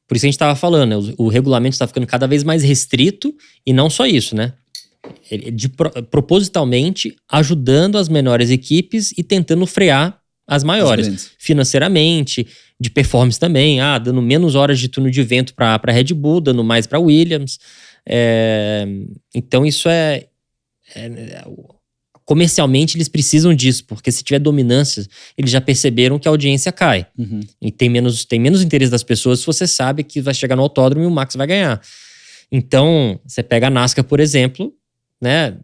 por isso a gente estava falando, né? O regulamento está ficando cada vez mais restrito e não só isso, né? propositalmente ajudando as menores equipes e tentando frear as maiores, financeiramente, de performance também, dando menos horas de turno de vento para Red Bull, dando mais para Williams. Então isso comercialmente eles precisam disso, porque se tiver dominância, eles já perceberam que a audiência cai. E tem menos interesse das pessoas se você sabe que vai chegar no autódromo e o Max vai ganhar. Então, você pega a NASCAR, por exemplo, né?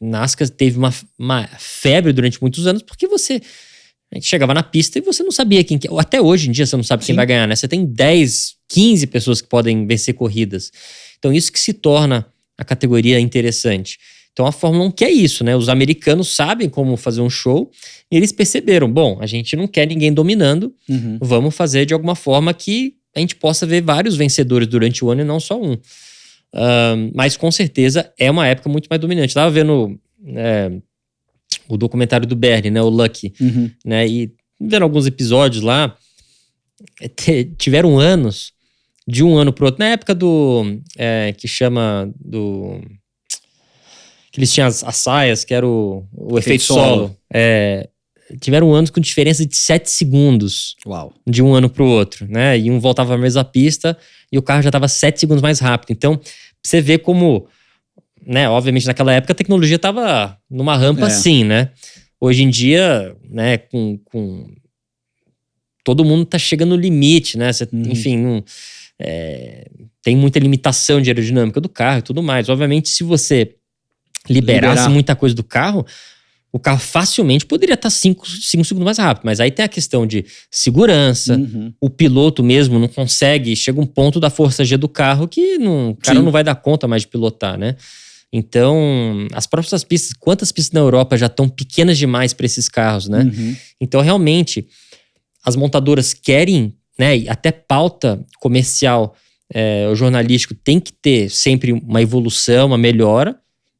NASCAR teve uma febre durante muitos anos, porque a gente chegava na pista e você não sabia quem... Até hoje em dia você não sabe quem vai ganhar, né? Você tem 10, 15 pessoas que podem vencer corridas. Então isso que se torna a categoria interessante. Então a Fórmula 1 quer isso, né? Os americanos sabem como fazer um show e eles perceberam, bom, a gente não quer ninguém dominando, vamos fazer de alguma forma que a gente possa ver vários vencedores durante o ano e não só um. Mas com certeza é uma época muito mais dominante. Estava vendo o documentário do Bernie, né, o Lucky, né, e vendo alguns episódios lá, tiveram anos, de um ano pro outro, na época que chama do... que eles tinham as saias, que era o efeito solo. Tiveram anos com diferença de 7 segundos. Uau. De um ano pro outro, né? E um voltava à mesma pista e o carro já estava 7 segundos mais rápido. Então, você vê como, né? Obviamente, naquela época a tecnologia estava numa rampa assim, né? Hoje em dia, né? Todo mundo tá chegando no limite, né? Enfim, tem muita limitação de aerodinâmica do carro e tudo mais. Obviamente, se você liberasse muita coisa do carro, o carro facilmente poderia estar 5 segundos mais rápido. Mas aí tem a questão de segurança, o piloto mesmo não consegue, chega um ponto da força G do carro que o cara não vai dar conta mais de pilotar, né? Então, as próprias pistas, quantas pistas na Europa já estão pequenas demais para esses carros, né? Então, realmente, as montadoras querem, né, e até pauta comercial, o jornalístico tem que ter sempre uma evolução, uma melhora,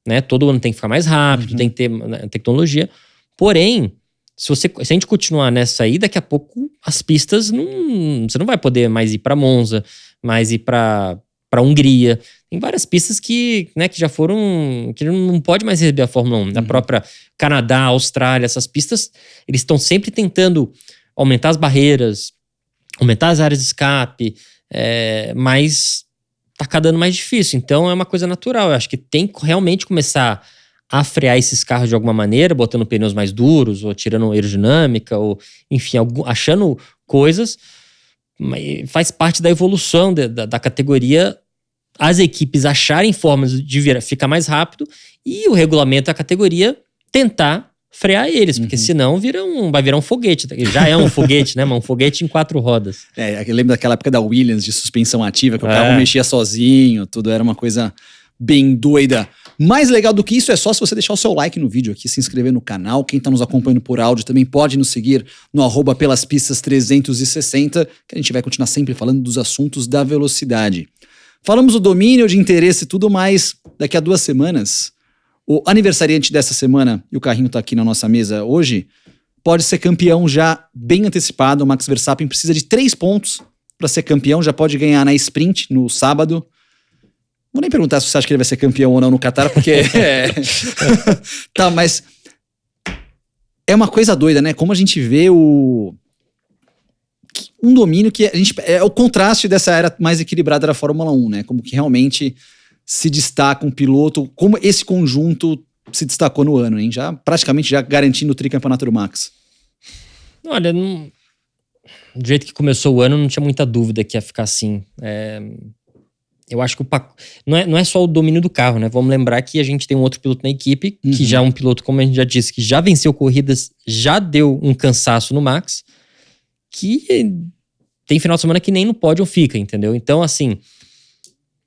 né? Todo ano tem que ficar mais rápido, tem que ter tecnologia. Porém, se a gente continuar nessa aí, daqui a pouco as pistas você não vai poder mais ir para Monza, mais ir para Hungria. Tem várias pistas que já foram, que não pode mais receber a Fórmula 1. A própria Canadá, Austrália, essas pistas, eles estão sempre tentando aumentar as barreiras, aumentar as áreas de escape, mas tá cada ano mais difícil. Então é uma coisa natural. Eu acho que tem que realmente começar a frear esses carros de alguma maneira, botando pneus mais duros, ou tirando aerodinâmica, ou enfim, achando coisas. Faz parte da evolução da categoria as equipes acharem formas de ficar mais rápido e o regulamento da categoria tentar frear eles, porque senão vai virar um foguete. Já é um foguete, né? Mas um foguete em 4 rodas. Eu lembro daquela época da Williams de suspensão ativa, que o carro mexia sozinho, tudo era uma coisa bem doida. Mais legal do que isso é só se você deixar o seu like no vídeo aqui, se inscrever no canal. Quem tá nos acompanhando por áudio também pode nos seguir no @pelaspistas360, que a gente vai continuar sempre falando dos assuntos da velocidade. Falamos do domínio, de interesse e tudo mais. Daqui a 2 semanas, o aniversariante dessa semana, e o carrinho tá aqui na nossa mesa hoje, pode ser campeão já bem antecipado. O Max Verstappen precisa de 3 pontos para ser campeão, já pode ganhar na sprint no sábado. Vou nem perguntar se você acha que ele vai ser campeão ou não no Qatar, porque... Tá, mas... É uma coisa doida, né? Como a gente vê um domínio que é o contraste dessa era mais equilibrada da Fórmula 1, né? Como que realmente se destaca um piloto, como esse conjunto se destacou no ano, hein? Praticamente já garantindo o tricampeonato do Max. Olha, do jeito que começou o ano, não tinha muita dúvida que ia ficar assim. Eu acho que não é só o domínio do carro, né? Vamos lembrar que a gente tem um outro piloto na equipe, que já é um piloto, como a gente já disse, que já venceu corridas, já deu um cansaço no Max, que tem final de semana que nem no pódio fica, entendeu? Então, assim,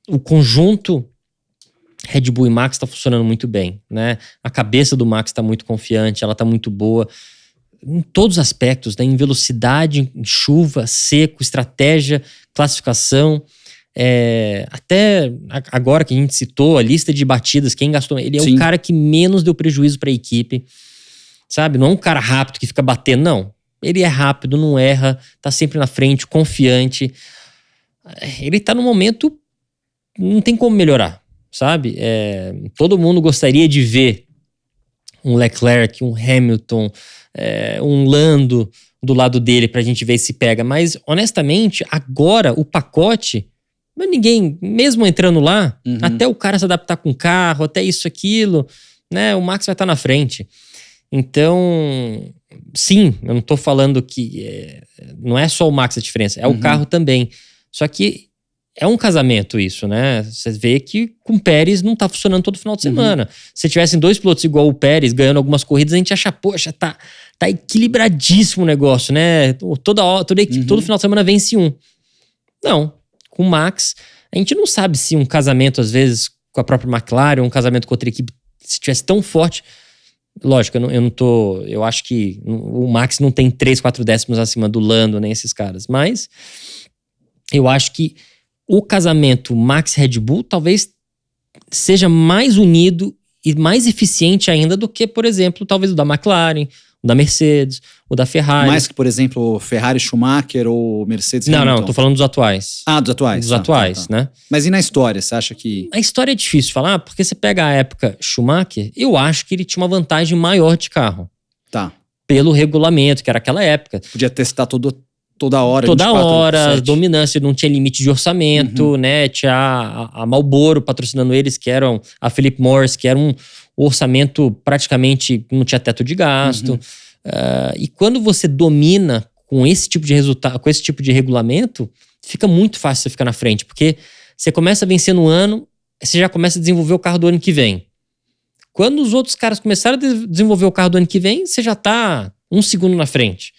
o conjunto Red Bull e Max tá funcionando muito bem, né? A cabeça do Max tá muito confiante, ela tá muito boa em todos os aspectos, né? Em velocidade, em chuva, seco, estratégia, classificação. Até agora que a gente citou a lista de batidas, quem gastou, ele é o cara que menos deu prejuízo para a equipe, sabe? Não é um cara rápido que fica batendo, não. Ele é rápido, não erra, tá sempre na frente, confiante. Ele tá no momento, não tem como melhorar, sabe? Todo mundo gostaria de ver um Leclerc, um Hamilton, um Lando do lado dele pra gente ver se pega. Mas, honestamente, agora o pacote, ninguém, mesmo entrando lá, até o cara se adaptar com o carro, até isso, aquilo, né? O Max vai estar na frente. Então, sim, eu não tô falando que não é só o Max a diferença, é o carro também. Só que é um casamento isso, né? Você vê que com o Pérez não tá funcionando todo final de semana. Se tivessem 2 pilotos igual o Pérez ganhando algumas corridas, a gente ia achar, poxa, tá equilibradíssimo o negócio, né? Toda equipe, todo final de semana vence um. Não, com o Max, a gente não sabe se um casamento, às vezes, com a própria McLaren, um casamento com outra equipe, se tivesse tão forte. Lógico, eu acho que o Max não tem 3, 4 décimos acima do Lando, nem esses caras. Mas eu acho que o casamento Max-Red Bull talvez seja mais unido e mais eficiente ainda do que, por exemplo, talvez o da McLaren, o da Mercedes, o da Ferrari. Mais que, por exemplo, Ferrari Schumacher ou Mercedes Não, Hamilton. não, tô falando dos atuais. Ah, dos atuais. Dos atuais, né? Mas e na história, você acha que... A história é difícil de falar, porque você pega a época Schumacher, eu acho que ele tinha uma vantagem maior de carro. Tá. Pelo regulamento, que era aquela época. Podia testar toda hora. Toda hora, dominância, não tinha limite de orçamento, né? Tinha a Marlboro patrocinando eles, que eram a Philip Morris, que era um orçamento praticamente, não tinha teto de gasto. E quando você domina com esse tipo de resultado, com esse tipo de regulamento, fica muito fácil você ficar na frente, porque você começa a vencer no ano, você já começa a desenvolver o carro do ano que vem. Quando os outros caras começaram a desenvolver o carro do ano que vem, você já tá 1 segundo na frente.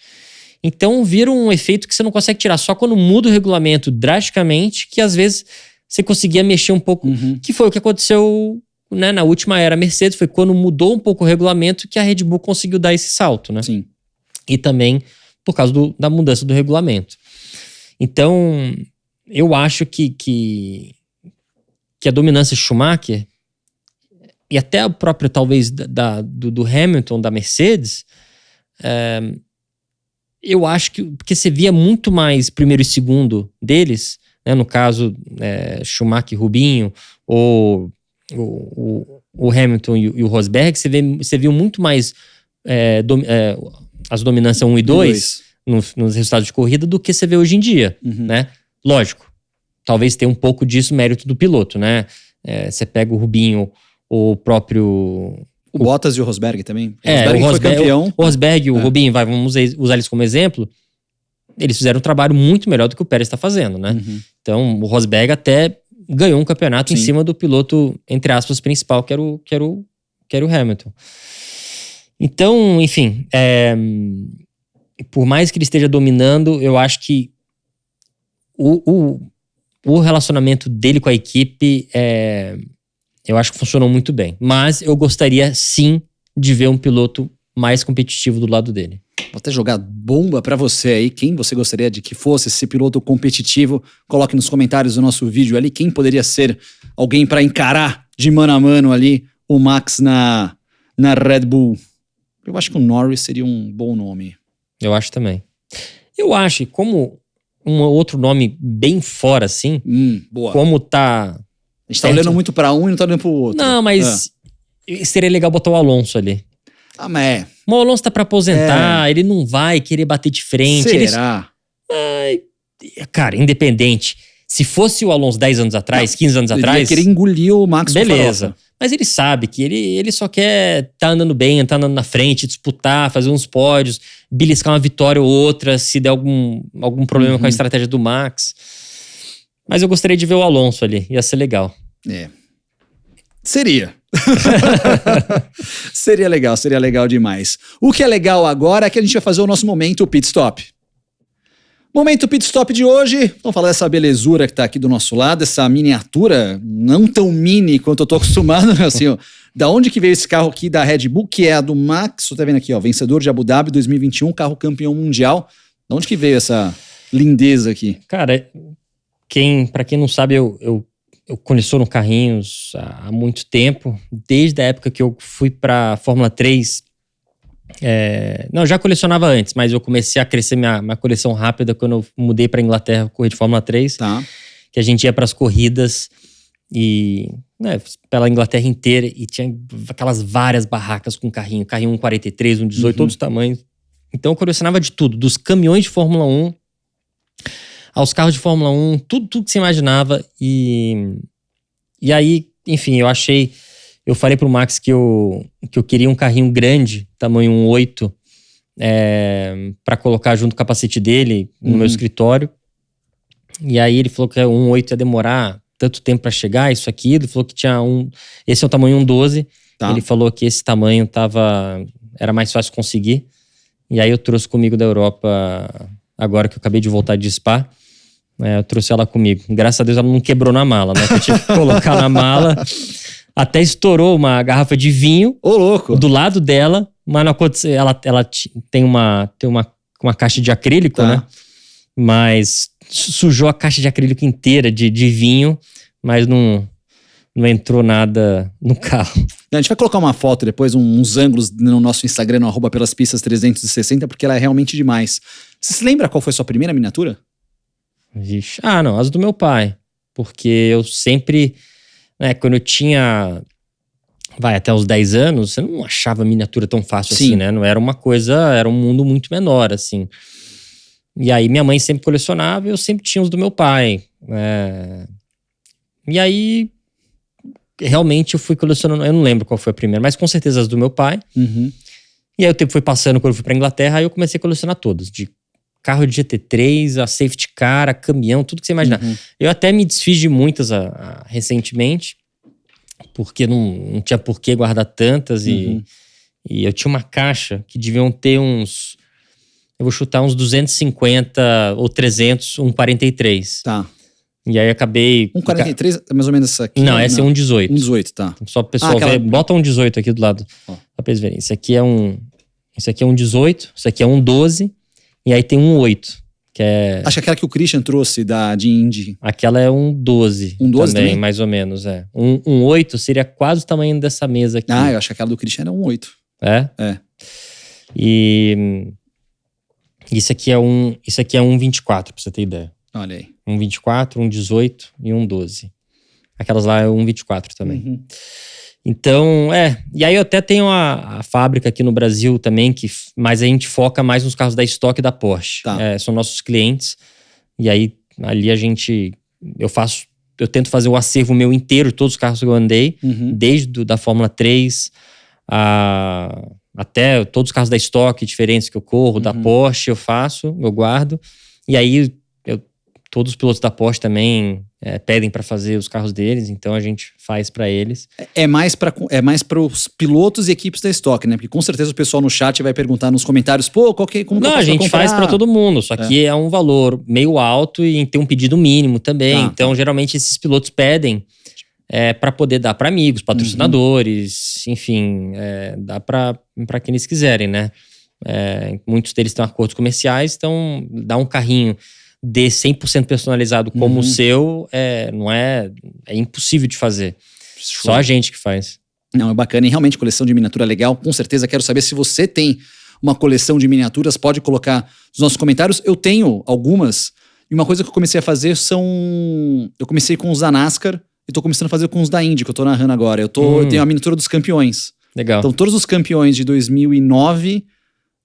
Então vira um efeito que você não consegue tirar só quando muda o regulamento drasticamente, que às vezes você conseguia mexer um pouco, que foi o que aconteceu, né, na última era Mercedes, foi quando mudou um pouco o regulamento que a Red Bull conseguiu dar esse salto, né? Sim. E também por causa da mudança do regulamento. Então, eu acho que a dominância Schumacher e até a própria, talvez, do Hamilton, da Mercedes, eu acho que... Porque você via muito mais primeiro e segundo deles, né, no caso, Schumacher e Rubinho, ou o Hamilton e o Rosberg, você viu muito mais as dominâncias 1 e 2 nos resultados de corrida do que você vê hoje em dia, né? Lógico, talvez tenha um pouco disso mérito do piloto, né? Você pega o Rubinho, o próprio... O Bottas e o Rosberg também. O Rosberg foi campeão. O Rosberg e o Rubinho, vamos usar eles como exemplo, eles fizeram um trabalho muito melhor do que o Pérez está fazendo, né? Então, o Rosberg até ganhou um campeonato em cima do piloto, entre aspas, principal, que era o Hamilton. Então, enfim, por mais que ele esteja dominando, eu acho que o relacionamento dele com a equipe, eu acho que funcionou muito bem. Mas eu gostaria, sim, de ver um piloto mais competitivo do lado dele. Vou até jogar bomba pra você aí. Quem você gostaria de que fosse esse piloto competitivo? Coloque nos comentários do nosso vídeo ali. Quem poderia ser alguém pra encarar de mano a mano ali o Max na Red Bull? Eu acho que o Norris seria um bom nome. Eu acho também. Eu acho, como um outro nome bem fora, assim, boa. como tá... A gente tá olhando muito pra um e não tá olhando pro outro. Não, mas seria legal botar o Alonso ali. Mas o Alonso tá pra aposentar, ele não vai querer bater de frente. Será? Cara, independente. Se fosse o Alonso 10 anos atrás, 15 anos atrás... Ele ia querer engolir o Max. Beleza. Mas ele sabe que ele só quer tá andando bem, tá andando na frente, disputar, fazer uns pódios, beliscar uma vitória ou outra, se der algum problema com a estratégia do Max. Mas eu gostaria de ver o Alonso ali, ia ser legal. Seria. Seria legal demais. O que é legal agora é que a gente vai fazer o nosso momento Pit Stop. Momento Pit Stop de hoje, vamos falar dessa belezura que tá aqui do nosso lado, essa miniatura, não tão mini quanto eu tô acostumado, assim, ó. Da onde que veio esse carro aqui da Red Bull, que é a do Max, você tá vendo aqui, ó, vencedor de Abu Dhabi 2021, carro campeão mundial. Da onde que veio essa lindeza aqui? Cara, pra quem não sabe, eu coleciono carrinhos há muito tempo, desde a época que eu fui pra Fórmula 3. Não, eu já colecionava antes, mas eu comecei a crescer minha coleção rápida quando eu mudei pra Inglaterra, correr de Fórmula 3. Tá. Que a gente ia pras corridas e né, pela Inglaterra inteira e tinha aquelas várias barracas com carrinho 1.43, 1.18, todos os tamanhos. Então eu colecionava de tudo, dos caminhões de Fórmula 1 aos carros de Fórmula 1, tudo que você imaginava. E aí, enfim, eu falei pro Max que eu queria um carrinho grande, tamanho 1.8, para colocar junto com o capacete dele no meu escritório. E aí ele falou que 1.8 ia demorar tanto tempo para chegar, isso aqui. Ele falou que tinha esse é o tamanho 1.12. Tá. Ele falou que esse tamanho era mais fácil conseguir. E aí eu trouxe comigo da Europa, agora que eu acabei de voltar de Spa. Eu trouxe ela comigo. Graças a Deus ela não quebrou na mala, né? Eu tive que colocar na mala. Até estourou uma garrafa de vinho. Ô, louco! Do lado dela, mas não aconteceu. Ela tem uma caixa de acrílico, tá, né? Mas sujou a caixa de acrílico inteira de vinho, mas não entrou nada no carro. A gente vai colocar uma foto depois, uns ângulos no nosso Instagram, no @pelaspistas360, porque ela é realmente demais. Você se lembra qual foi a sua primeira miniatura? Vixe. Não, as do meu pai. Porque eu sempre, né, quando eu tinha, até os 10 anos, você não achava miniatura tão fácil assim, né? Não era uma coisa, era um mundo muito menor, assim. E aí minha mãe sempre colecionava e eu sempre tinha os do meu pai. E aí, realmente eu fui colecionando, eu não lembro qual foi a primeira, mas com certeza as do meu pai. E aí o tempo foi passando, quando eu fui pra Inglaterra, aí eu comecei a colecionar todas, de carro de GT3, a safety car, a caminhão, tudo que você imaginar. Eu até me desfiz de muitas recentemente, porque não tinha por que guardar tantas. E eu tinha uma caixa que deviam ter uns, eu vou chutar uns 250 ou 300, 1.43. Tá. E aí acabei... 1.43 é mais ou menos essa aqui? Não, essa é 1.18. 1.18, tá. Só pro pessoal ver, bota 1.18 aqui do lado, pra eles verem. Isso aqui é 1.18, isso aqui é 1.12, e aí tem 1.8, que é... Acho que aquela que o Christian trouxe de Indy. Aquela é 1.12. 1.12 também? Mais ou menos, 1.8 seria quase o tamanho dessa mesa aqui. Eu acho que aquela do Christian era 1.8. É? E isso aqui é 1.24, pra você ter ideia. Olha aí. 1.24, 1.18 e 1.12. Aquelas lá é 1.24 também. Então, e aí eu até tenho a fábrica aqui no Brasil também, mas a gente foca mais nos carros da Stock e da Porsche. Tá. São nossos clientes. E aí, ali eu tento fazer o acervo meu inteiro, todos os carros que eu andei, desde da Fórmula 3 até todos os carros da Stock diferentes que eu corro, da Porsche eu guardo. E aí, todos os pilotos da Porsche também pedem para fazer os carros deles, então a gente faz para eles. É mais para os pilotos e equipes da Stock, né? Porque com certeza o pessoal no chat vai perguntar nos comentários, como que eu posso comprar? A gente faz para todo mundo, só que é um valor meio alto e tem um pedido mínimo também. Então, geralmente, esses pilotos pedem para poder dar para amigos, patrocinadores, enfim, dá para quem eles quiserem, né? Muitos deles têm acordos comerciais, então dá um carrinho de 100% personalizado como o seu, é impossível de fazer. Só a gente que faz. Não, é bacana. E realmente, coleção de miniatura é legal. Com certeza, quero saber se você tem uma coleção de miniaturas. Pode colocar nos nossos comentários. Eu tenho algumas. E uma coisa que eu comecei a fazer eu comecei com os da NASCAR e tô começando a fazer com os da Indy, que eu tô narrando agora. Eu tenho a miniatura dos campeões. Legal. Então, todos os campeões de 2009...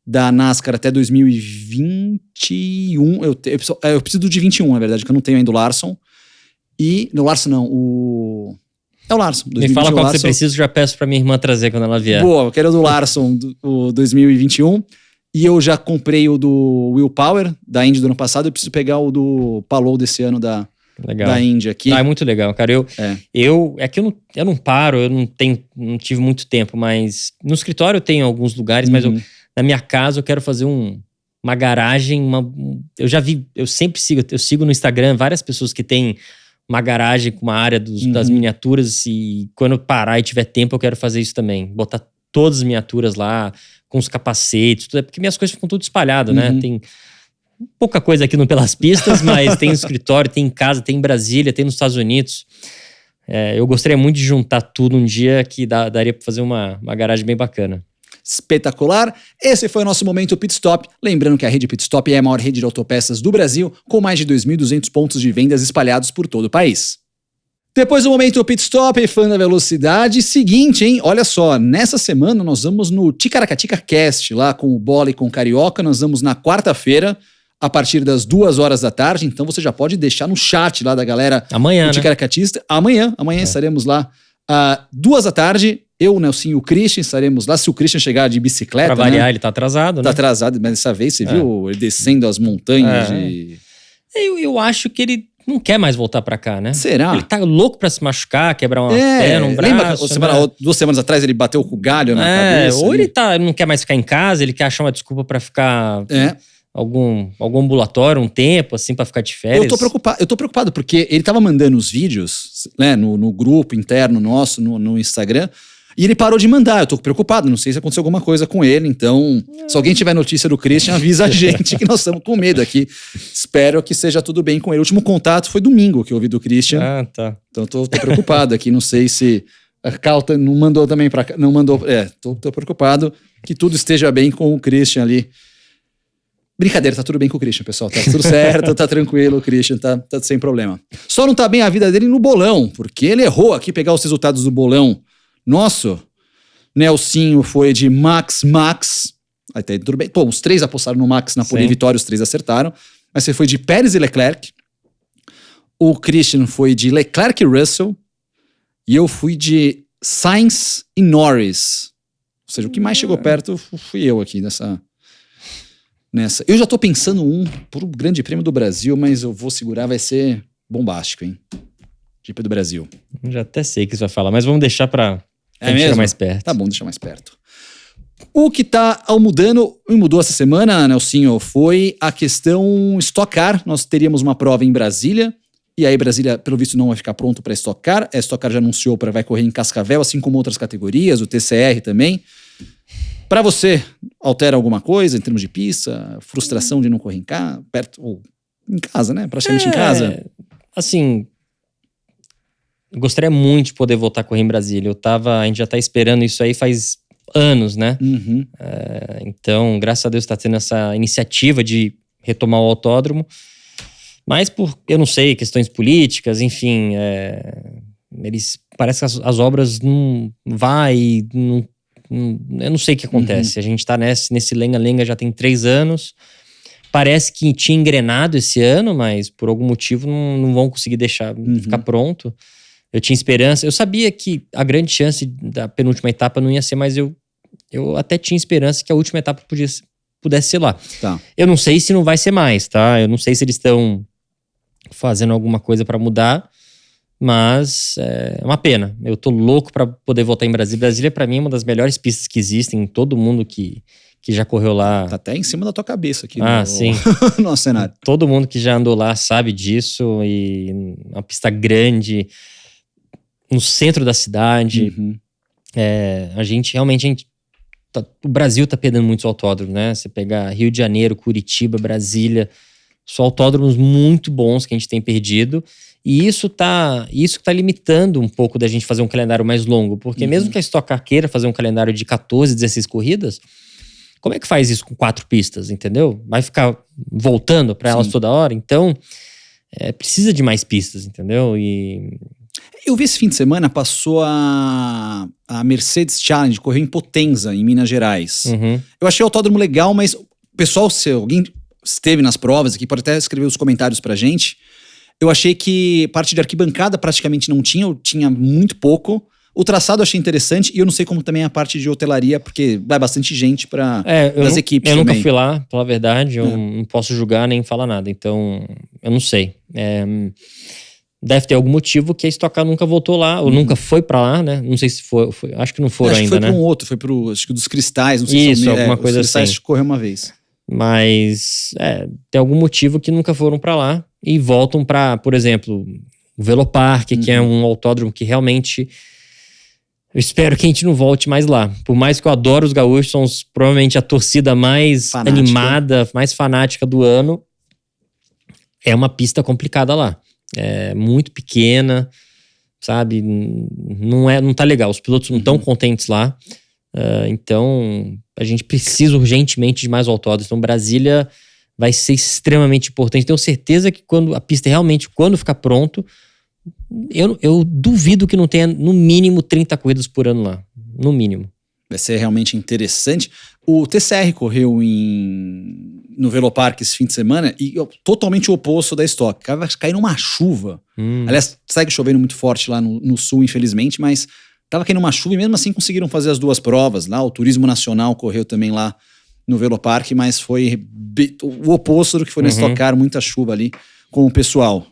da NASCAR até 2021, eu preciso do de 21, na verdade, que eu não tenho ainda o Larson. E, no Larson não, o Larson. Me fala qual que você precisa, já peço pra minha irmã trazer quando ela vier. Boa, eu quero o do Larson, o 2021. E eu já comprei o do Will Power, da Indy do ano passado, eu preciso pegar o do Palou desse ano da Indy aqui. É muito legal, cara. É que eu não paro, eu não tive muito tempo, mas no escritório eu tenho alguns lugares, mas na minha casa eu quero fazer uma garagem, eu sigo no Instagram várias pessoas que têm uma garagem com uma área das miniaturas, e quando eu parar e tiver tempo eu quero fazer isso também, botar todas as miniaturas lá, com os capacetes, tudo, porque minhas coisas ficam tudo espalhadas, né? Tem pouca coisa aqui no Pelas Pistas, mas tem no escritório, tem em casa, tem em Brasília, tem nos Estados Unidos. Eu gostaria muito de juntar tudo um dia que daria para fazer uma garagem bem bacana. Espetacular. Esse foi o nosso Momento Pit Stop. Lembrando que a rede Pit Stop é a maior rede de autopeças do Brasil, com mais de 2.200 pontos de vendas espalhados por todo o país. Depois do momento pit stop, fã da velocidade, seguinte, hein? Olha só, nessa semana nós vamos no Ticaracatica Cast, lá com o Bola e com o Carioca. Nós vamos na quarta-feira, a partir das 2h da tarde. Então você já pode deixar no chat lá da galera Amanhã, do Ticaracatista. Amanhã estaremos lá às 2h da tarde. Eu, o Nelson e o Christian estaremos lá. Se o Christian chegar de bicicleta, pra variar, ele tá atrasado, né? Tá atrasado, mas dessa vez você viu ele descendo as montanhas Eu acho que ele não quer mais voltar pra cá, né? Será? Ele tá louco pra se machucar, quebrar uma perna, um braço. Lembra, 2 semanas atrás ele bateu com o galho na cabeça? Ou ele não quer mais ficar em casa, ele quer achar uma desculpa pra ficar algum ambulatório um tempo, assim, pra ficar de férias. Eu tô preocupado porque ele tava mandando os vídeos, né, no grupo interno nosso, no Instagram, e ele parou de mandar. Eu tô preocupado, não sei se aconteceu alguma coisa com ele, então se alguém tiver notícia do Christian, avisa a gente que nós estamos com medo aqui. Espero que seja tudo bem com ele. O último contato foi domingo que eu ouvi do Christian. Ah, tá. Então tô preocupado aqui, não sei se a Calta não mandou também pra cá, não mandou, tô preocupado que tudo esteja bem com o Christian ali. Brincadeira, tá tudo bem com o Christian, pessoal, tá tudo certo, tá tranquilo, o Christian tá sem problema. Só não tá bem a vida dele no bolão, porque ele errou aqui pegar os resultados do bolão. Nosso Nelsinho foi de Max. Aí tá tudo bem. Pô, os 3 apostaram no Max na pole vitória, os 3 acertaram. Mas você foi de Pérez e Leclerc. O Christian foi de Leclerc e Russell. E eu fui de Sainz e Norris. Ou seja, o que mais chegou perto fui eu aqui nessa. Eu já tô pensando pro Grande Prêmio do Brasil, mas eu vou segurar, vai ser bombástico, hein? GP do Brasil. Já até sei o que você vai falar, mas vamos deixar pra mesmo? chegar mais perto. Tá bom, deixa mais perto. O que tá mudou essa semana, Nelsinho, foi a questão Stock Car. Nós teríamos uma prova em Brasília, e aí Brasília, pelo visto, não vai ficar pronto para Stock Car. A Stock Car já anunciou vai correr em Cascavel, assim como outras categorias, o TCR também. Para você, altera alguma coisa em termos de pista? Frustração de não correr em casa, perto, ou em casa, né? Praticamente em casa. Assim, gostaria muito de poder voltar a correr em Brasília. A gente já tá esperando isso aí faz anos, né? Uhum. Então, graças a Deus tá tendo essa iniciativa de retomar o autódromo. Mas eu não sei, questões políticas, enfim, parece que as obras não vai, eu não sei o que acontece. A gente tá nesse lenga-lenga já tem 3 anos. Parece que tinha engrenado esse ano, mas por algum motivo não vão conseguir deixar ficar pronto. Eu tinha esperança. Eu sabia que a grande chance da penúltima etapa não ia ser, mas eu até tinha esperança que a última etapa pudesse ser lá. Tá. Eu não sei se não vai ser mais, tá? Eu não sei se eles estão fazendo alguma coisa pra mudar, mas é uma pena. Eu tô louco pra poder voltar em Brasília. Brasília, pra mim, é uma das melhores pistas que existem. Todo mundo que já correu lá. Tá até em cima da tua cabeça aqui. Sim. No nosso cenário. Todo mundo que já andou lá sabe disso. E uma pista grande, no centro da cidade. Uhum. O Brasil tá perdendo muitos autódromos, né? Você pegar Rio de Janeiro, Curitiba, Brasília, são autódromos muito bons que a gente tem perdido. E isso que tá limitando um pouco da gente fazer um calendário mais longo. Porque mesmo que a Stock Car queira fazer um calendário de 14, 16 corridas, como é que faz isso com 4 pistas, entendeu? Vai ficar voltando para elas toda hora? Então, precisa de mais pistas, entendeu? E eu vi esse fim de semana, passou a Mercedes Challenge, correu em Potenza, em Minas Gerais. Uhum. Eu achei o autódromo legal, mas o pessoal, se alguém esteve nas provas aqui, pode até escrever os comentários pra gente. Eu achei que parte de arquibancada praticamente não tinha, ou tinha muito pouco. O traçado eu achei interessante, e eu não sei como também a parte de hotelaria, porque vai bastante gente para as equipes eu também. nunca fui lá, pela verdade, eu não posso julgar nem falar nada, então eu não sei. Deve ter algum motivo que a Stock Car nunca voltou lá, ou nunca foi pra lá, né? Não sei se foi, acho que não foram ainda, né? Acho que foi pra um outro, foi pro, acho que dos Cristais, não sei se alguma coisa os Cristais assim. Correu uma vez. Mas tem algum motivo que nunca foram pra lá e voltam pra, por exemplo, o Velopark, que é um autódromo que realmente eu espero que a gente não volte mais lá. Por mais que eu adoro os gaúchos, são provavelmente a torcida mais animada, mais fanática do ano. É uma pista complicada lá. É muito pequena, sabe? Não tá legal. Os pilotos não estão contentes lá. Então, a gente precisa urgentemente de mais autódromos. Então, Brasília vai ser extremamente importante. Tenho certeza que quando a pista realmente, quando ficar pronto, Eu duvido que não tenha no mínimo 30 corridas por ano lá. No mínimo. Vai ser realmente interessante. O TCR correu no Velopark esse fim de semana e totalmente o oposto da Stock. Vai cair numa chuva. Aliás, segue chovendo muito forte lá no sul, infelizmente, mas tava caindo uma chuva e mesmo assim conseguiram fazer as duas provas lá. O Turismo Nacional correu também lá no Velopark, mas foi o oposto do que foi na Stock Car, muita chuva ali com o pessoal.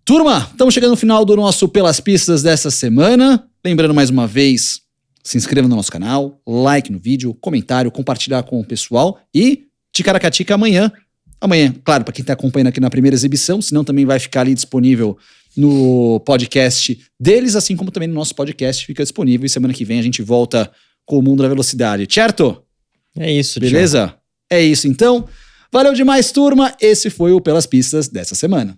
Turma, estamos chegando no final do nosso Pelas Pistas dessa semana. Lembrando mais uma vez, se inscreva no nosso canal, like no vídeo, comentário, compartilhar com o pessoal e Ticaracatica amanhã. Amanhã, claro, para quem está acompanhando aqui na primeira exibição, senão também vai ficar ali disponível no podcast deles, assim como também no nosso podcast fica disponível. E semana que vem a gente volta com o Mundo da Velocidade, certo? É isso, beleza? Tchau. É isso então. Valeu demais, turma. Esse foi o Pelas Pistas dessa semana.